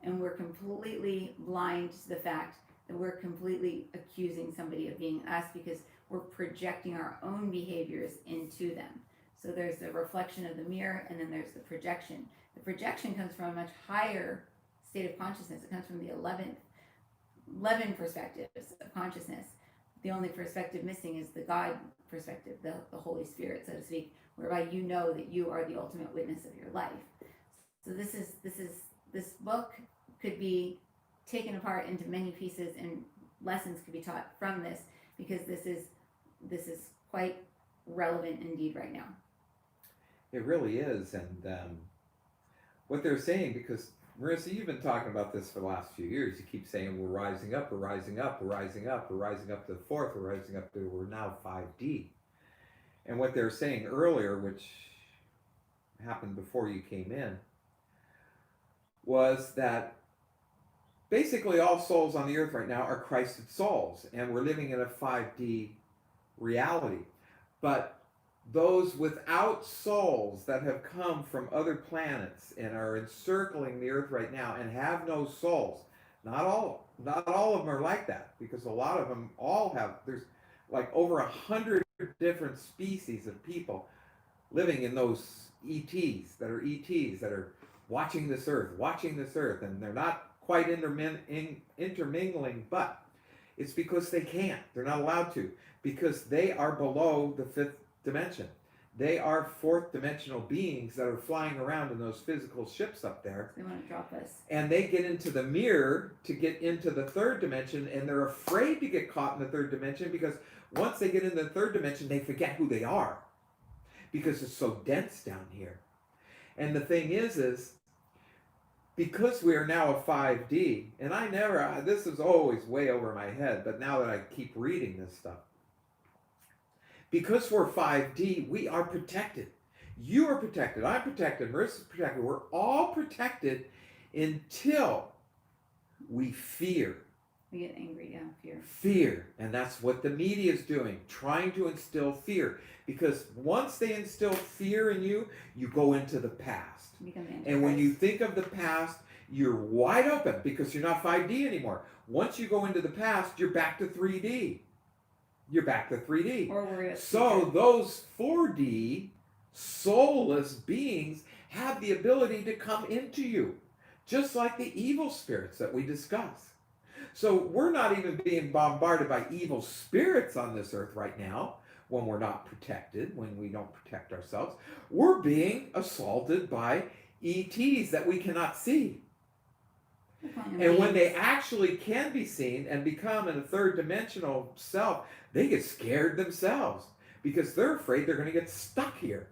And we're completely blind to the fact that we're completely accusing somebody of being us because we're projecting our own behaviors into them. So there's the reflection of the mirror, and then there's the projection. The projection comes from a much higher state of consciousness. It comes from the 11 perspectives of consciousness. The only perspective missing is the God perspective, the Holy Spirit, so to speak, whereby you know that you are the ultimate witness of your life. So this book could be taken apart into many pieces, and lessons could be taught from this, because this is quite relevant indeed right now. It really is, and what they're saying, because Marisa, you've been talking about this for the last few years. You keep saying we're rising up, we're rising up, we're rising up, we're rising up to the fourth, we're rising up to, we're now 5D. And what they're saying earlier, which happened before you came in, was that basically all souls on the earth right now are Christed souls, and we're living in a 5D reality. But those without souls that have come from other planets and are encircling the earth right now and have no souls, not all of them are like that, because a lot of them all have, there's like over 100 different species of people living in those ETs that are watching this earth, and they're not quite intermingling, but it's because they can't. They're not allowed to, because they are below the fifth dimension. They are fourth dimensional beings that are flying around in those physical ships up there. They want to drop us. And they get into the mirror to get into the third dimension, and they're afraid to get caught in the third dimension, because once they get in the third dimension, they forget who they are, because it's so dense down here. And the thing is because we are now a 5D, and this is always way over my head, but now that I keep reading this stuff, because we're 5D, we are protected. You are protected, I'm protected, Marisa's protected, we're all protected until we fear. We get angry, yeah, fear. Fear, and that's what the media is doing, trying to instill fear. Because once they instill fear in you, you go into the past. And when you think of the past, you're wide open, because you're not 5D anymore. Once you go into the past, you're back to 3D. You're back to 3D. Or we're so those 4D soulless beings have the ability to come into you, just like the evil spirits that we discuss. So we're not even being bombarded by evil spirits on this earth right now when we're not protected, when we don't protect ourselves. We're being assaulted by ETs that we cannot see. And when they actually can be seen and become in a third dimensional self, they get scared themselves, because they're afraid they're going to get stuck here.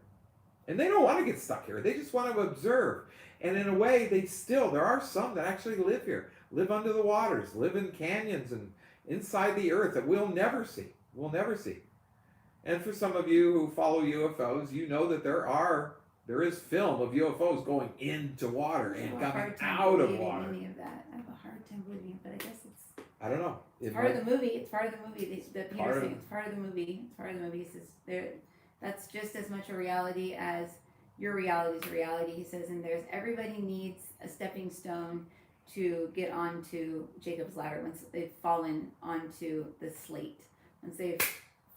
And they don't want to get stuck here. They just want to observe. And in a way, there are some that actually live here, live under the waters, live in canyons and inside the earth that we'll never see. We'll never see. And for some of you who follow UFOs, you know that there is film of UFOs going into water and coming out of water. Any of that. I have a hard time believing it, but I guess I don't know. It's part of the movie. It's part of the movie. The Peter saying it's part of the movie. It's part of the movie. He says that's just as much a reality as your reality is a reality. He says, and everybody needs a stepping stone to get onto Jacob's ladder once they've fallen onto the slate. Once they've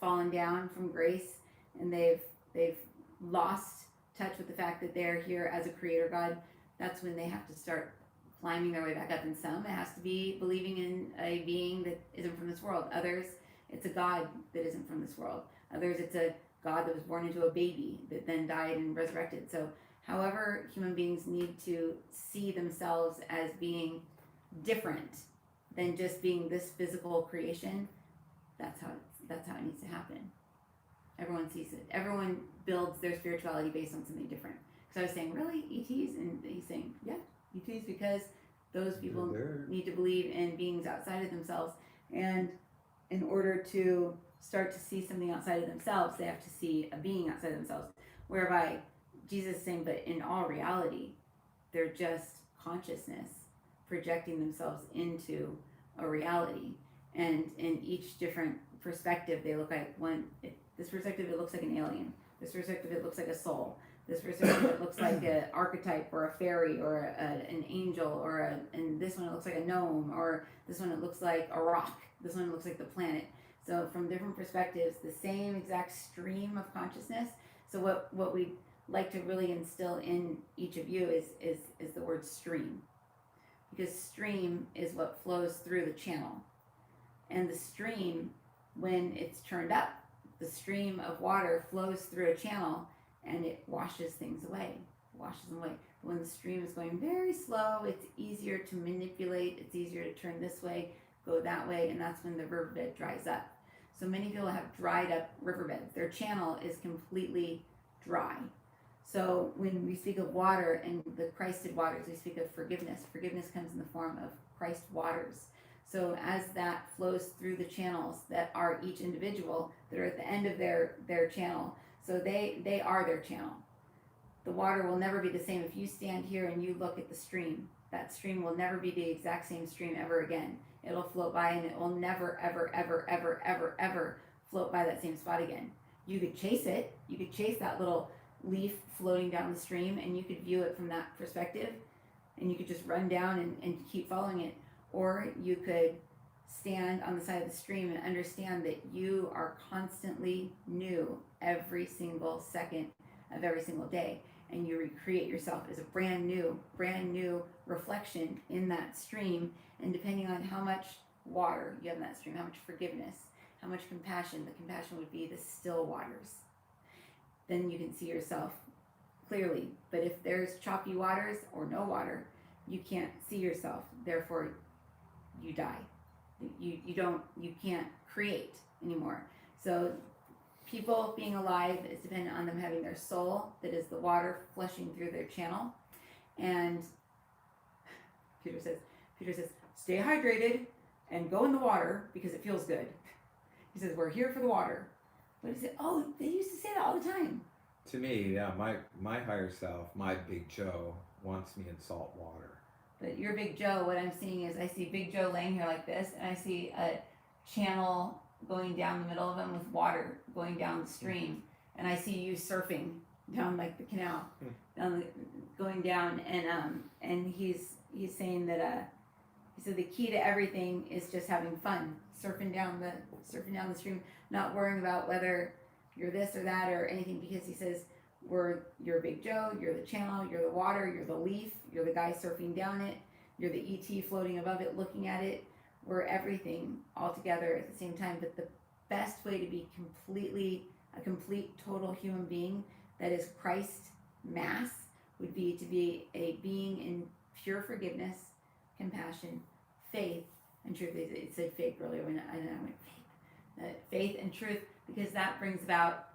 fallen down from grace and they've lost touch with the fact that they're here as a creator God, that's when they have to start climbing their way back up. And some, it has to be believing in a being that isn't from this world. Others, it's a God that isn't from this world. Others, it's a God that was born into a baby that then died and resurrected. So however human beings need to see themselves as being different than just being this physical creation, that's that's how it needs to happen. Everyone sees it. Everyone builds their spirituality based on something different. Because I was saying, really, ETs? And he's saying, yeah, ETs, because those people need to believe in beings outside of themselves. And in order to start to see something outside of themselves, they have to see a being outside of themselves. Whereby Jesus is saying, but in all reality, they're just consciousness projecting themselves into a reality. And in each different perspective, they look like this perspective, it looks like an alien. This perspective, it looks like a soul. This perspective, it looks like an archetype or a fairy or an angel, and this one, it looks like a gnome, or this one, it looks like a rock. This one looks like the planet. So from different perspectives, the same exact stream of consciousness. So what we like to really instill in each of you is the word stream. Because stream is what flows through the channel. And the stream, when it's turned up, the stream of water flows through a channel and it washes things away, washes them away. But when the stream is going very slow, it's easier to manipulate, it's easier to turn this way, go that way, and that's when the riverbed dries up. So many people have dried up riverbeds. Their channel is completely dry. So when we speak of water and the Christed waters, we speak of forgiveness. Forgiveness comes in the form of Christ waters. So as that flows through the channels that are each individual, that are at the end of their channel, so they are their channel. The water will never be the same. If you stand here and you look at the stream, that stream will never be the exact same stream ever again. It'll float by and it will never, ever, ever, ever, ever, ever float by that same spot again. You could chase it. You could chase that little leaf floating down the stream and you could view it from that perspective and you could just run down and keep following it. Or you could stand on the side of the stream and understand that you are constantly new every single second of every single day. And you recreate yourself as a brand new reflection in that stream. And depending on how much water you have in that stream, how much forgiveness, how much compassion, the compassion would be the still waters. Then you can see yourself clearly. But if there's choppy waters or no water, you can't see yourself. Therefore, you die. You can't create anymore. So people being alive is dependent on them having their soul, that is the water flushing through their channel. And Peter says, stay hydrated and go in the water because it feels good. He says, we're here for the water. But he said, oh, they used to say that all the time. To me, yeah, my higher self, my Big Joe, wants me in salt water. But your Big Joe, what I'm seeing is I see Big Joe laying here like this, and I see a channel going down the middle of him with water going down the stream, and I see you surfing down like the canal, going down, and he's saying that he said the key to everything is just having fun, surfing down the stream, not worrying about whether you're this or that or anything, because he says you're Big Joe, you're the channel, you're the water, you're the leaf, you're the guy surfing down it, you're the ET floating above it, looking at it. We're everything all together at the same time. But the best way to be a complete, total human being that is Christ mass would be to be a being in pure forgiveness, compassion, faith, and truth. It said faith earlier, and I went faith. Faith and truth, because that brings about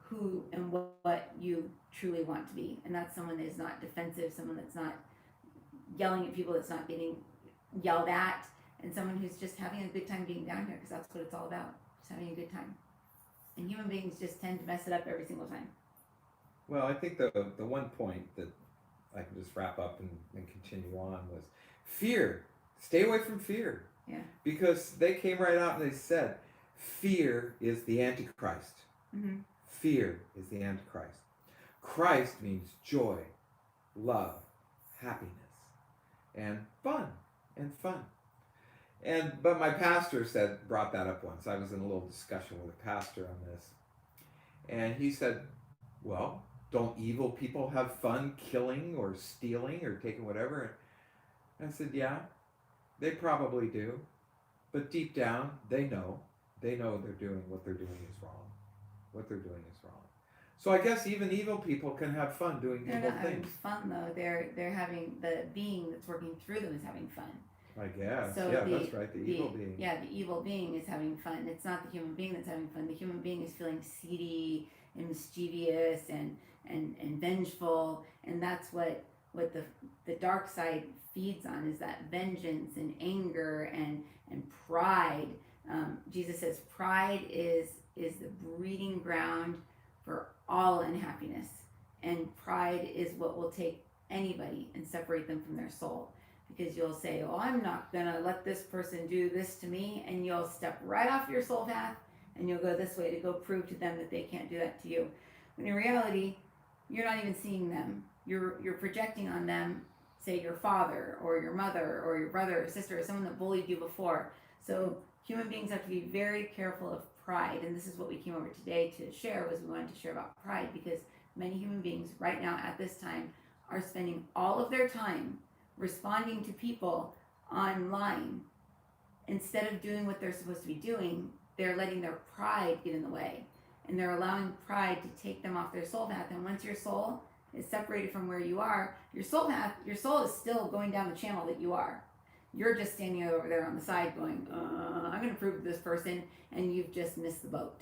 who and what you truly want to be. And that's someone that is not defensive, someone that's not yelling at people, that's not getting yelled at, and someone who's just having a good time being down here, because that's what it's all about, just having a good time. And human beings just tend to mess it up every single time. Well, I think the one point that I can just wrap up and continue on was fear. Stay away from fear. Yeah. Because they came right out and they said, fear is the Antichrist. Mm-hmm. Fear is the Antichrist. Christ means joy, love, happiness, and fun. But my pastor brought that up once. I was in a little discussion with a pastor on this. And he said, well, don't evil people have fun killing or stealing or taking whatever? And I said, yeah, they probably do. But deep down, they know they're doing what they're doing is wrong. What they're doing is wrong. So I guess even evil people can have fun doing evil things. They're not having fun though. They're having, the being that's working through them is having fun. I guess. So Yeah, that's right. The evil being. Yeah, the evil being is having fun. It's not the human being that's having fun. The human being is feeling seedy and mischievous and vengeful, and that's what the dark side feeds on, is that vengeance and anger and pride. Jesus says pride is the breeding ground for all unhappiness, and pride is what will take anybody and separate them from their soul. Because you'll say, "Oh, I'm not gonna let this person do this to me," and you'll step right off your soul path and you'll go this way to go prove to them that they can't do that to you. When in reality, you're not even seeing them. You're projecting on them, say your father or your mother or your brother or sister or someone that bullied you before. So human beings have to be very careful of pride, and this is what we came over today to share. Was we wanted to share about pride, because many human beings right now at this time are spending all of their time responding to people online instead of doing what they're supposed to be doing. They're letting their pride get in the way, and they're allowing pride to take them off their soul path. And once your soul is separated from where you are, your soul is still going down the channel that you are. You're just standing over there on the side going, I'm going to prove to this person, and you've just missed the boat.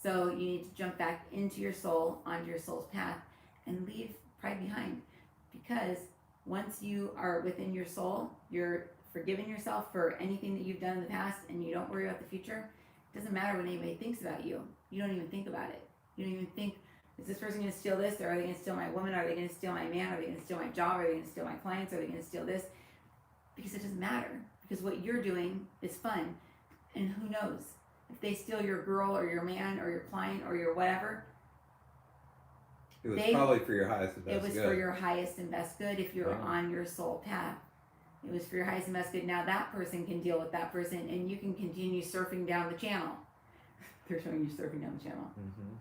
So you need to jump back into your soul, onto your soul's path, and leave pride behind. Because once you are within your soul, you're forgiving yourself for anything that you've done in the past, and you don't worry about the future. It doesn't matter what anybody thinks about you. You don't even think about it. You don't even think, is this person going to steal this? Or are they going to steal my woman? Are they going to steal my man? Are they going to steal my job? Are they going to steal my clients? Are they going to steal this? Because it doesn't matter. Because what you're doing is fun. And who knows? If they steal your girl or your man or your client or your whatever, it was probably for your highest and best good. It was for your highest and best good if you're on your soul path. It was for your highest and best good. Now that person can deal with that person, and you can continue surfing down the channel. They're showing you surfing down the channel. Mm-hmm.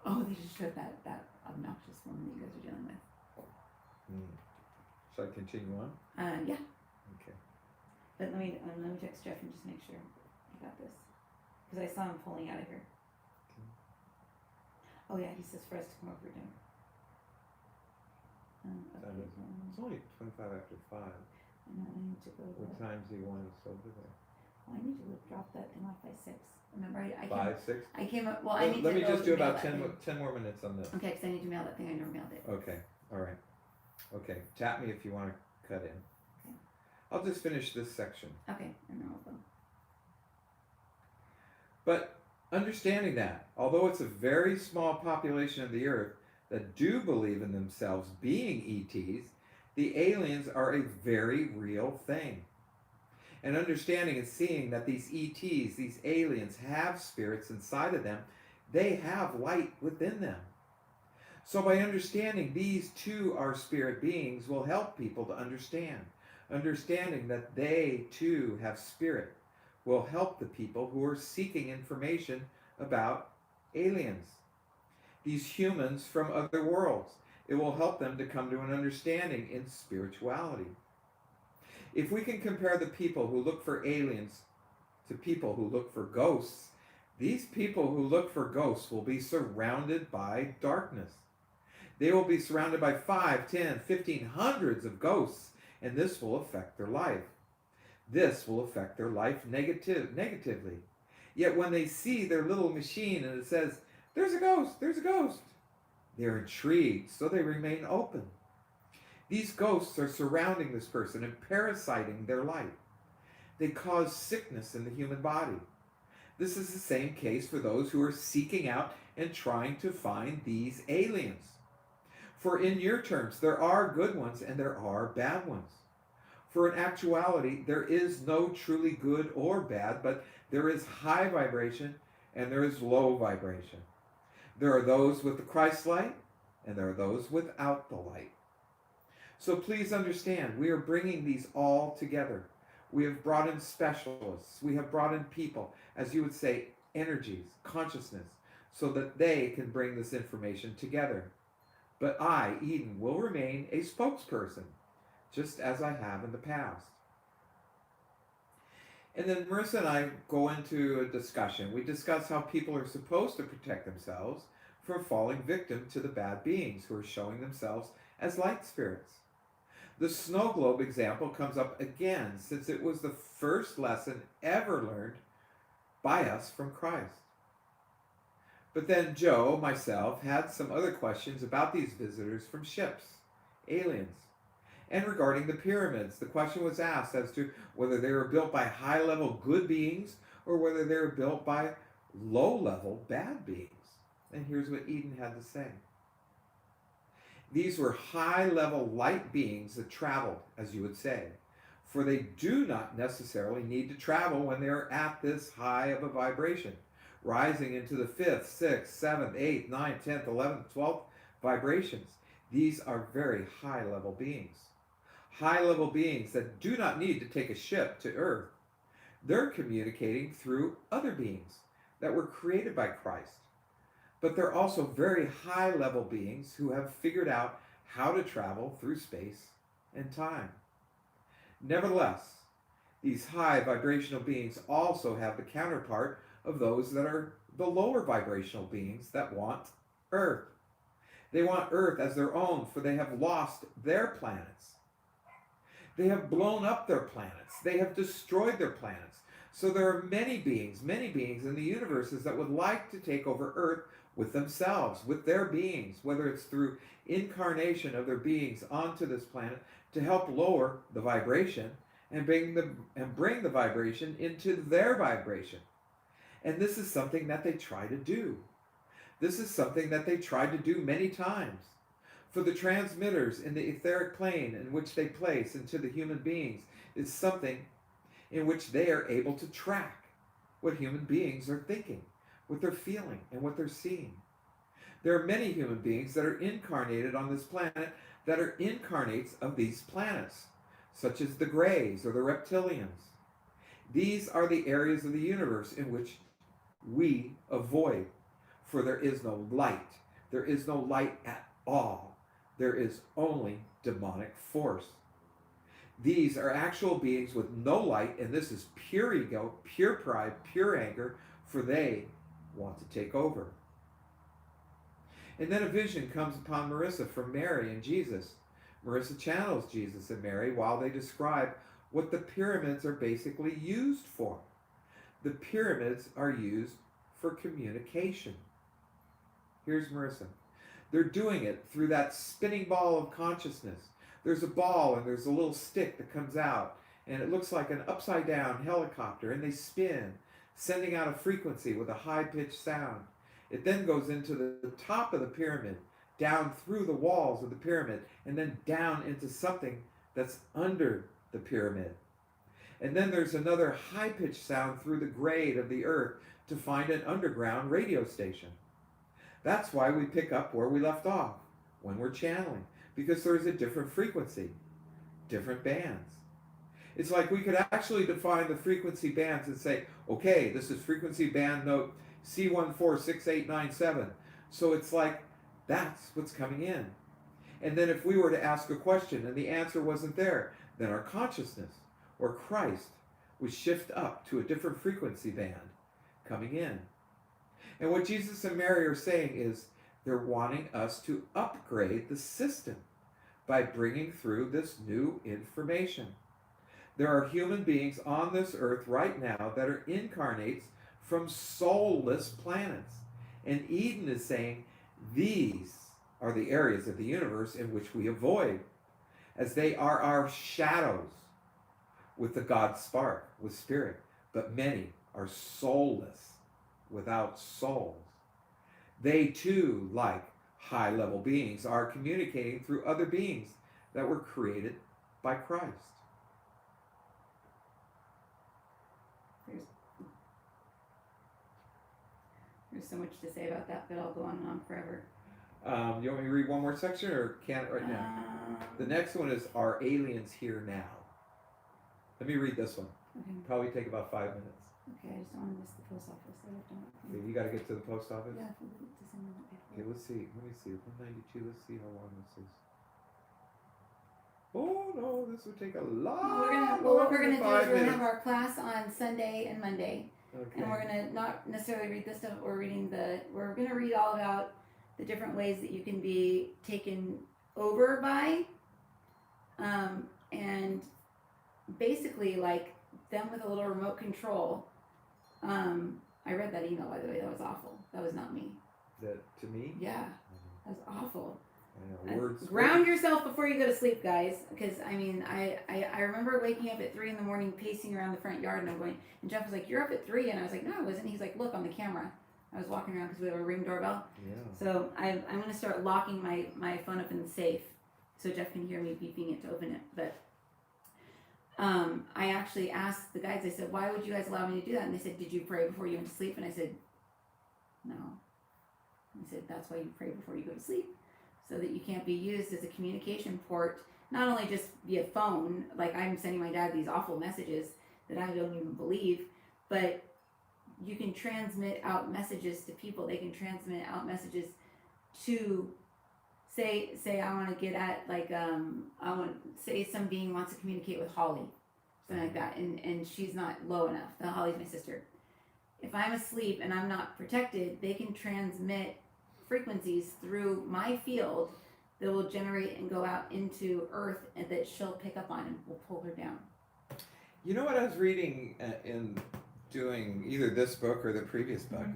Oh, they just showed that obnoxious woman that you guys are dealing with. Should I continue on? Yeah. Okay. But let me text Jeff and just make sure he got this, because I saw him pulling out of here. Okay. Oh yeah, he says for us to come over for dinner. It's only 25 after 5. I know, I need to go. What time do you want us over there? Well, I need to drop that thing off by 6. Remember, I 5, 6? I came up. Well, Let, I need let to me go just do mail about that 10 more minutes on this. Okay, because I need to mail that thing. I never mailed it. Okay, all right. Okay, tap me if you want to cut in. Okay. I'll just finish this section. Okay, and then I'll go. But understanding that, although it's a very small population of the earth that do believe in themselves being ETs, the aliens are a very real thing. And understanding and seeing that these ETs, these aliens, have spirits inside of them, they have light within them. So by understanding these too are spirit beings will help people to understand. Understanding that they too have spirit will help the people who are seeking information about aliens, these humans from other worlds. It will help them to come to an understanding in spirituality. If we can compare the people who look for aliens to people who look for ghosts, these people who look for ghosts will be surrounded by darkness. They will be surrounded by 5, 10, 15, hundreds of ghosts, and this will affect their life. This will affect their life negatively. Yet when they see their little machine and it says, there's a ghost, they're intrigued, so they remain open. These ghosts are surrounding this person and parasiting their life. They cause sickness in the human body. This is the same case for those who are seeking out and trying to find these aliens. For in your terms, there are good ones and there are bad ones. For in actuality, there is no truly good or bad, but there is high vibration and there is low vibration. There are those with the Christ light and there are those without the light. So please understand, we are bringing these all together. We have brought in specialists. We have brought in people, as you would say, energies, consciousness, so that they can bring this information together. But I, Eden, will remain a spokesperson, just as I have in the past. And then Marisa and I go into a discussion. We discuss how people are supposed to protect themselves from falling victim to the bad beings who are showing themselves as light spirits. The snow globe example comes up again since it was the first lesson ever learned by us from Christ. But then Joe, myself, had some other questions about these visitors from ships, aliens. And regarding the pyramids, the question was asked as to whether they were built by high level good beings or whether they were built by low level bad beings. And here's what Eden had to say. These were high level light beings that traveled, as you would say, for they do not necessarily need to travel when they are at this high of a vibration, rising into the 5th, 6th, 7th, 8th, 9th, 10th, 11th, 12th vibrations. These are very high level beings. High level beings that do not need to take a ship to Earth. They're communicating through other beings that were created by Christ. But they're also very high level beings who have figured out how to travel through space and time. Nevertheless, these high vibrational beings also have the counterpart of those that are the lower vibrational beings that want Earth. They want Earth as their own, for they have lost their planets. They have blown up their planets. They have destroyed their planets. So there are many beings in the universes that would like to take over Earth with themselves, with their beings, whether it's through incarnation of their beings onto this planet to help lower the vibration and bring the vibration into their vibration. And this is something that they try to do. This is something that they tried to do many times. For the transmitters in the etheric plane in which they place into the human beings is something in which they are able to track what human beings are thinking, what they're feeling, and what they're seeing. There are many human beings that are incarnated on this planet that are incarnates of these planets, such as the Greys or the Reptilians. These are the areas of the universe in which we avoid, for there is no light. There is no light at all. There is only demonic force. These are actual beings with no light, and this is pure ego, pure pride, pure anger, for they want to take over. And then a vision comes upon Marisa from Mary and Jesus. Marisa channels Jesus and Mary while they describe what the pyramids are basically used for. The pyramids are used for communication. Here's Marisa. They're doing it through that spinning ball of consciousness. There's a ball and there's a little stick that comes out, and it looks like an upside down helicopter, and they spin, sending out a frequency with a high-pitched sound. It then goes into the top of the pyramid, down through the walls of the pyramid, and then down into something that's under the pyramid. And then there's another high-pitched sound through the grade of the earth to find an underground radio station. That's why we pick up where we left off when we're channeling, because there's a different frequency, different bands. It's like we could actually define the frequency bands and say, okay, this is frequency band note C146897. So it's like, that's what's coming in. And then if we were to ask a question and the answer wasn't there, then our consciousness or Christ would shift up to a different frequency band coming in. And what Jesus and Mary are saying is they're wanting us to upgrade the system by bringing through this new information. There are human beings on this earth right now that are incarnates from soulless planets. And Eden is saying these are the areas of the universe in which we avoid, as they are our shadows with the God spark, with spirit. But many are soulless, without souls. They too, like high-level beings, are communicating through other beings that were created by Christ. There's so much to say about that, but I'll go on and on forever. You want me to read one more section, or can it right now? The next one is, Are Aliens Here Now? Let me read this one. Okay. Probably take about 5 minutes. Okay, I just don't want to miss the post office. I have to. Okay, you got to get to the post office? Yeah, for the December paperwork. Okay, let's see. Let me see. 192. Let's see how long this is. Oh no, this would take a lot. What we're gonna do is we're gonna have minutes. our class on Sunday and Monday, Okay. and we're gonna not necessarily read this stuff. We're gonna read all about the different ways that you can be taken over by And basically, like, them with a little remote control. I read that email, by the way. That was awful. That was not me. That to me? Yeah, that was awful. I know, Ground yourself before you go to sleep, guys. Because I mean, I remember waking up at 3 a.m, pacing around the front yard, and I'm going. And Jeff was like, "You're up at 3," and I was like, "No, I wasn't." He's like, "Look on the camera." I was walking around because we have a Ring doorbell. Yeah. So I'm gonna start locking my phone up in the safe, so Jeff can hear me beeping it to open it. But I actually asked the guys. I said, "Why would you guys allow me to do that?" And they said, "Did you pray before you went to sleep?" And I said, "No." I said, "That's why you pray before you go to sleep, so that you can't be used as a communication port, not only just via phone, like I'm sending my dad these awful messages that I don't even believe, but you can transmit out messages to people. They can transmit out messages to say I want to get at, like, I want say some being wants to communicate with Holly, something like that, and she's not low enough. Holly's my sister. If I'm asleep and I'm not protected, they can transmit frequencies through my field that will generate and go out into Earth, and that she'll pick up on and will pull her down." You know what I was reading in doing either this book or the previous book?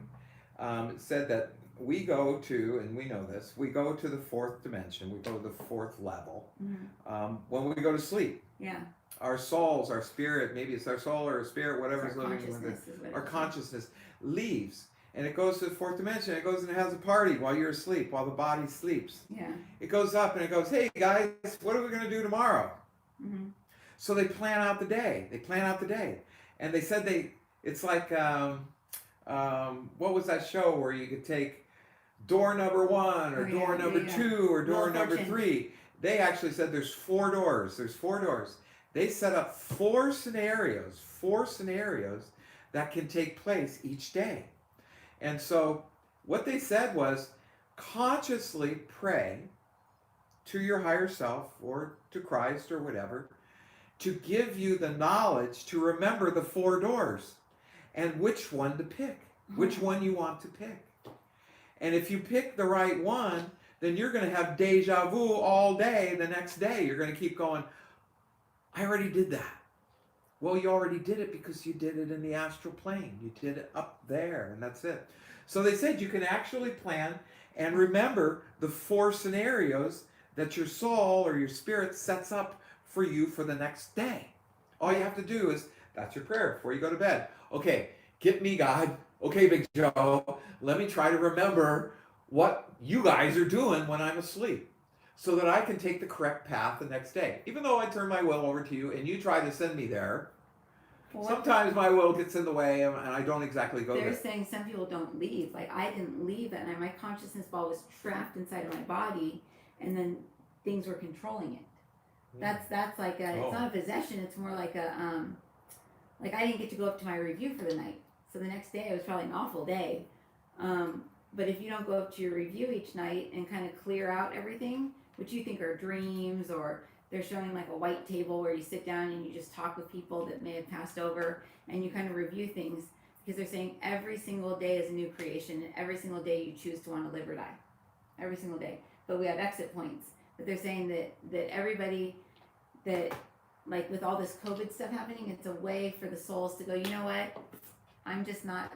It said that we go to, and we know this, we go to the fourth dimension, we go to the fourth level when we go to sleep. Yeah. Our souls, our spirit, maybe it's our soul or our spirit, whatever's living with it, our consciousness leaves. And it goes to the fourth dimension. It goes and has a party while you're asleep, while the body sleeps. Yeah. It goes up and it goes, "Hey guys, what are we going to do tomorrow?" Mm-hmm. So they plan out the day. And they said it's like, what was that show where you could take door number 1 or door number 2 or door number 3? They actually said there's 4 doors. They set up 4 scenarios that can take place each day. And so what they said was, consciously pray to your higher self or to Christ or whatever to give you the knowledge to remember the 4 doors and which one to pick, which one you want to pick. And if you pick the right one, then you're going to have deja vu all day. The next day, you're going to keep going, "I already did that." Well, you already did it because you did it in the astral plane. You did it up there, and that's it. So they said you can actually plan and remember the 4 scenarios that your soul or your spirit sets up for you for the next day. All you have to do is, that's your prayer before you go to bed. Okay, get me, God. Okay, Big Joe, let me try to remember what you guys are doing when I'm asleep, so that I can take the correct path the next day. Even though I turn my will over to you and you try to send me there, sometimes my will gets in the way and I don't exactly go there. They're saying some people don't leave. Like, I didn't leave that night. My consciousness ball was trapped inside of my body, and then things were controlling it. That's like it's not a possession. It's more like a like I didn't get to go up to my review for the night. So the next day it was probably an awful day. But if you don't go up to your review each night and kind of clear out everything, which you think are dreams, or they're showing like a white table where you sit down and you just talk with people that may have passed over, and you kind of review things, because they're saying every single day is a new creation, and every single day you choose to want to live or die. Every single day. But we have exit points. But they're saying that everybody, that, like, with all this COVID stuff happening, it's a way for the souls to go, you know what? I'm just not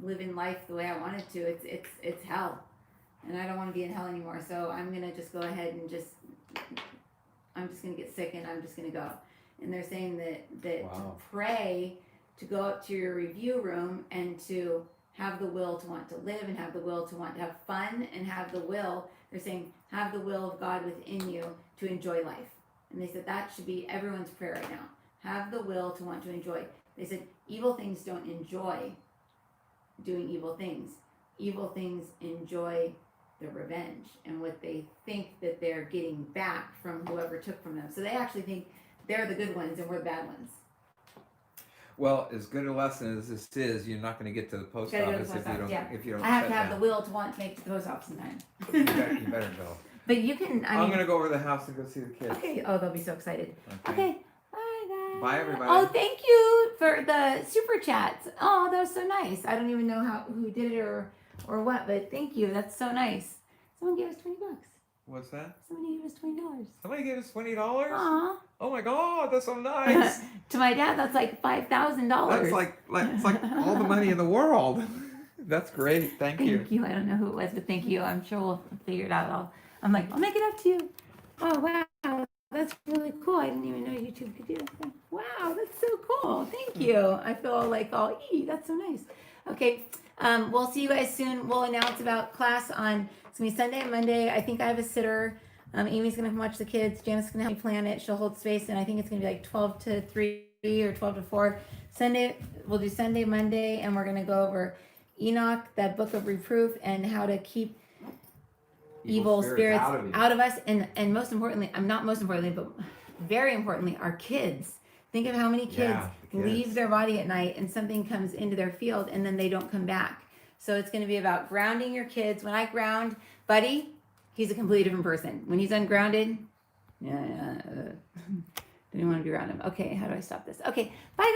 living life the way I wanted to. It's hell, and I don't want to be in hell anymore. So I'm gonna just go ahead and I'm just gonna get sick, and I'm just gonna go. And they're saying that Wow. to pray, to go up to your review room, and to have the will to want to live, and have the will to want to have fun, and have the will. They're saying have the will of God within you to enjoy life. And they said that should be everyone's prayer right now. Have the will to want to enjoy. They said evil things don't enjoy doing evil things. Evil things enjoy the revenge and what they think that they're getting back from whoever took from them. So they actually think they're the good ones and we're the bad ones. Well, as good a lesson as this is, you're not going to get to the post office if you don't. I have to have the will to want to make the post office in time. You better go. But you can. I'm going to go over to the house and go see the kids. Okay. Oh, they'll be so excited. Okay. Bye, guys. Bye, everybody. Oh, thank you for the super chats. Oh, that was so nice. I don't even know who did it or what, but thank you. That's so nice. Someone gave us $20. What's that? Somebody gave us $20. Somebody gave us $20? Aw. Oh my God, that's so nice. To my dad, that's like $5,000. That's like it's like all the money in the world. That's great. Thank you. Thank you. I don't know who it was, but thank you. I'm sure we'll figure it out. I'm like, I'll make it up to you. Oh, wow. That's really cool. I didn't even know YouTube could do that. Wow, that's so cool. Thank you. I feel like that's so nice. Okay. We'll see you guys soon. We'll announce about class on, it's going to be Sunday and Monday. I think I have a sitter. Amy's going to come watch the kids. Janice's going to help me plan it. She'll hold space. And I think it's going to be like 12 to 3 or 12 to 4. Sunday, we'll do Sunday, Monday, and we're going to go over Enoch, that book of reproof, and how to keep evil spirits out of us. And most importantly, but very importantly, our kids. Think of how many kids leave their body at night and something comes into their field and then they don't come back. So it's going to be about grounding your kids. When I ground Buddy, he's a completely different person. When he's ungrounded, didn't want to be around him. Okay, how do I stop this? Okay, bye guys.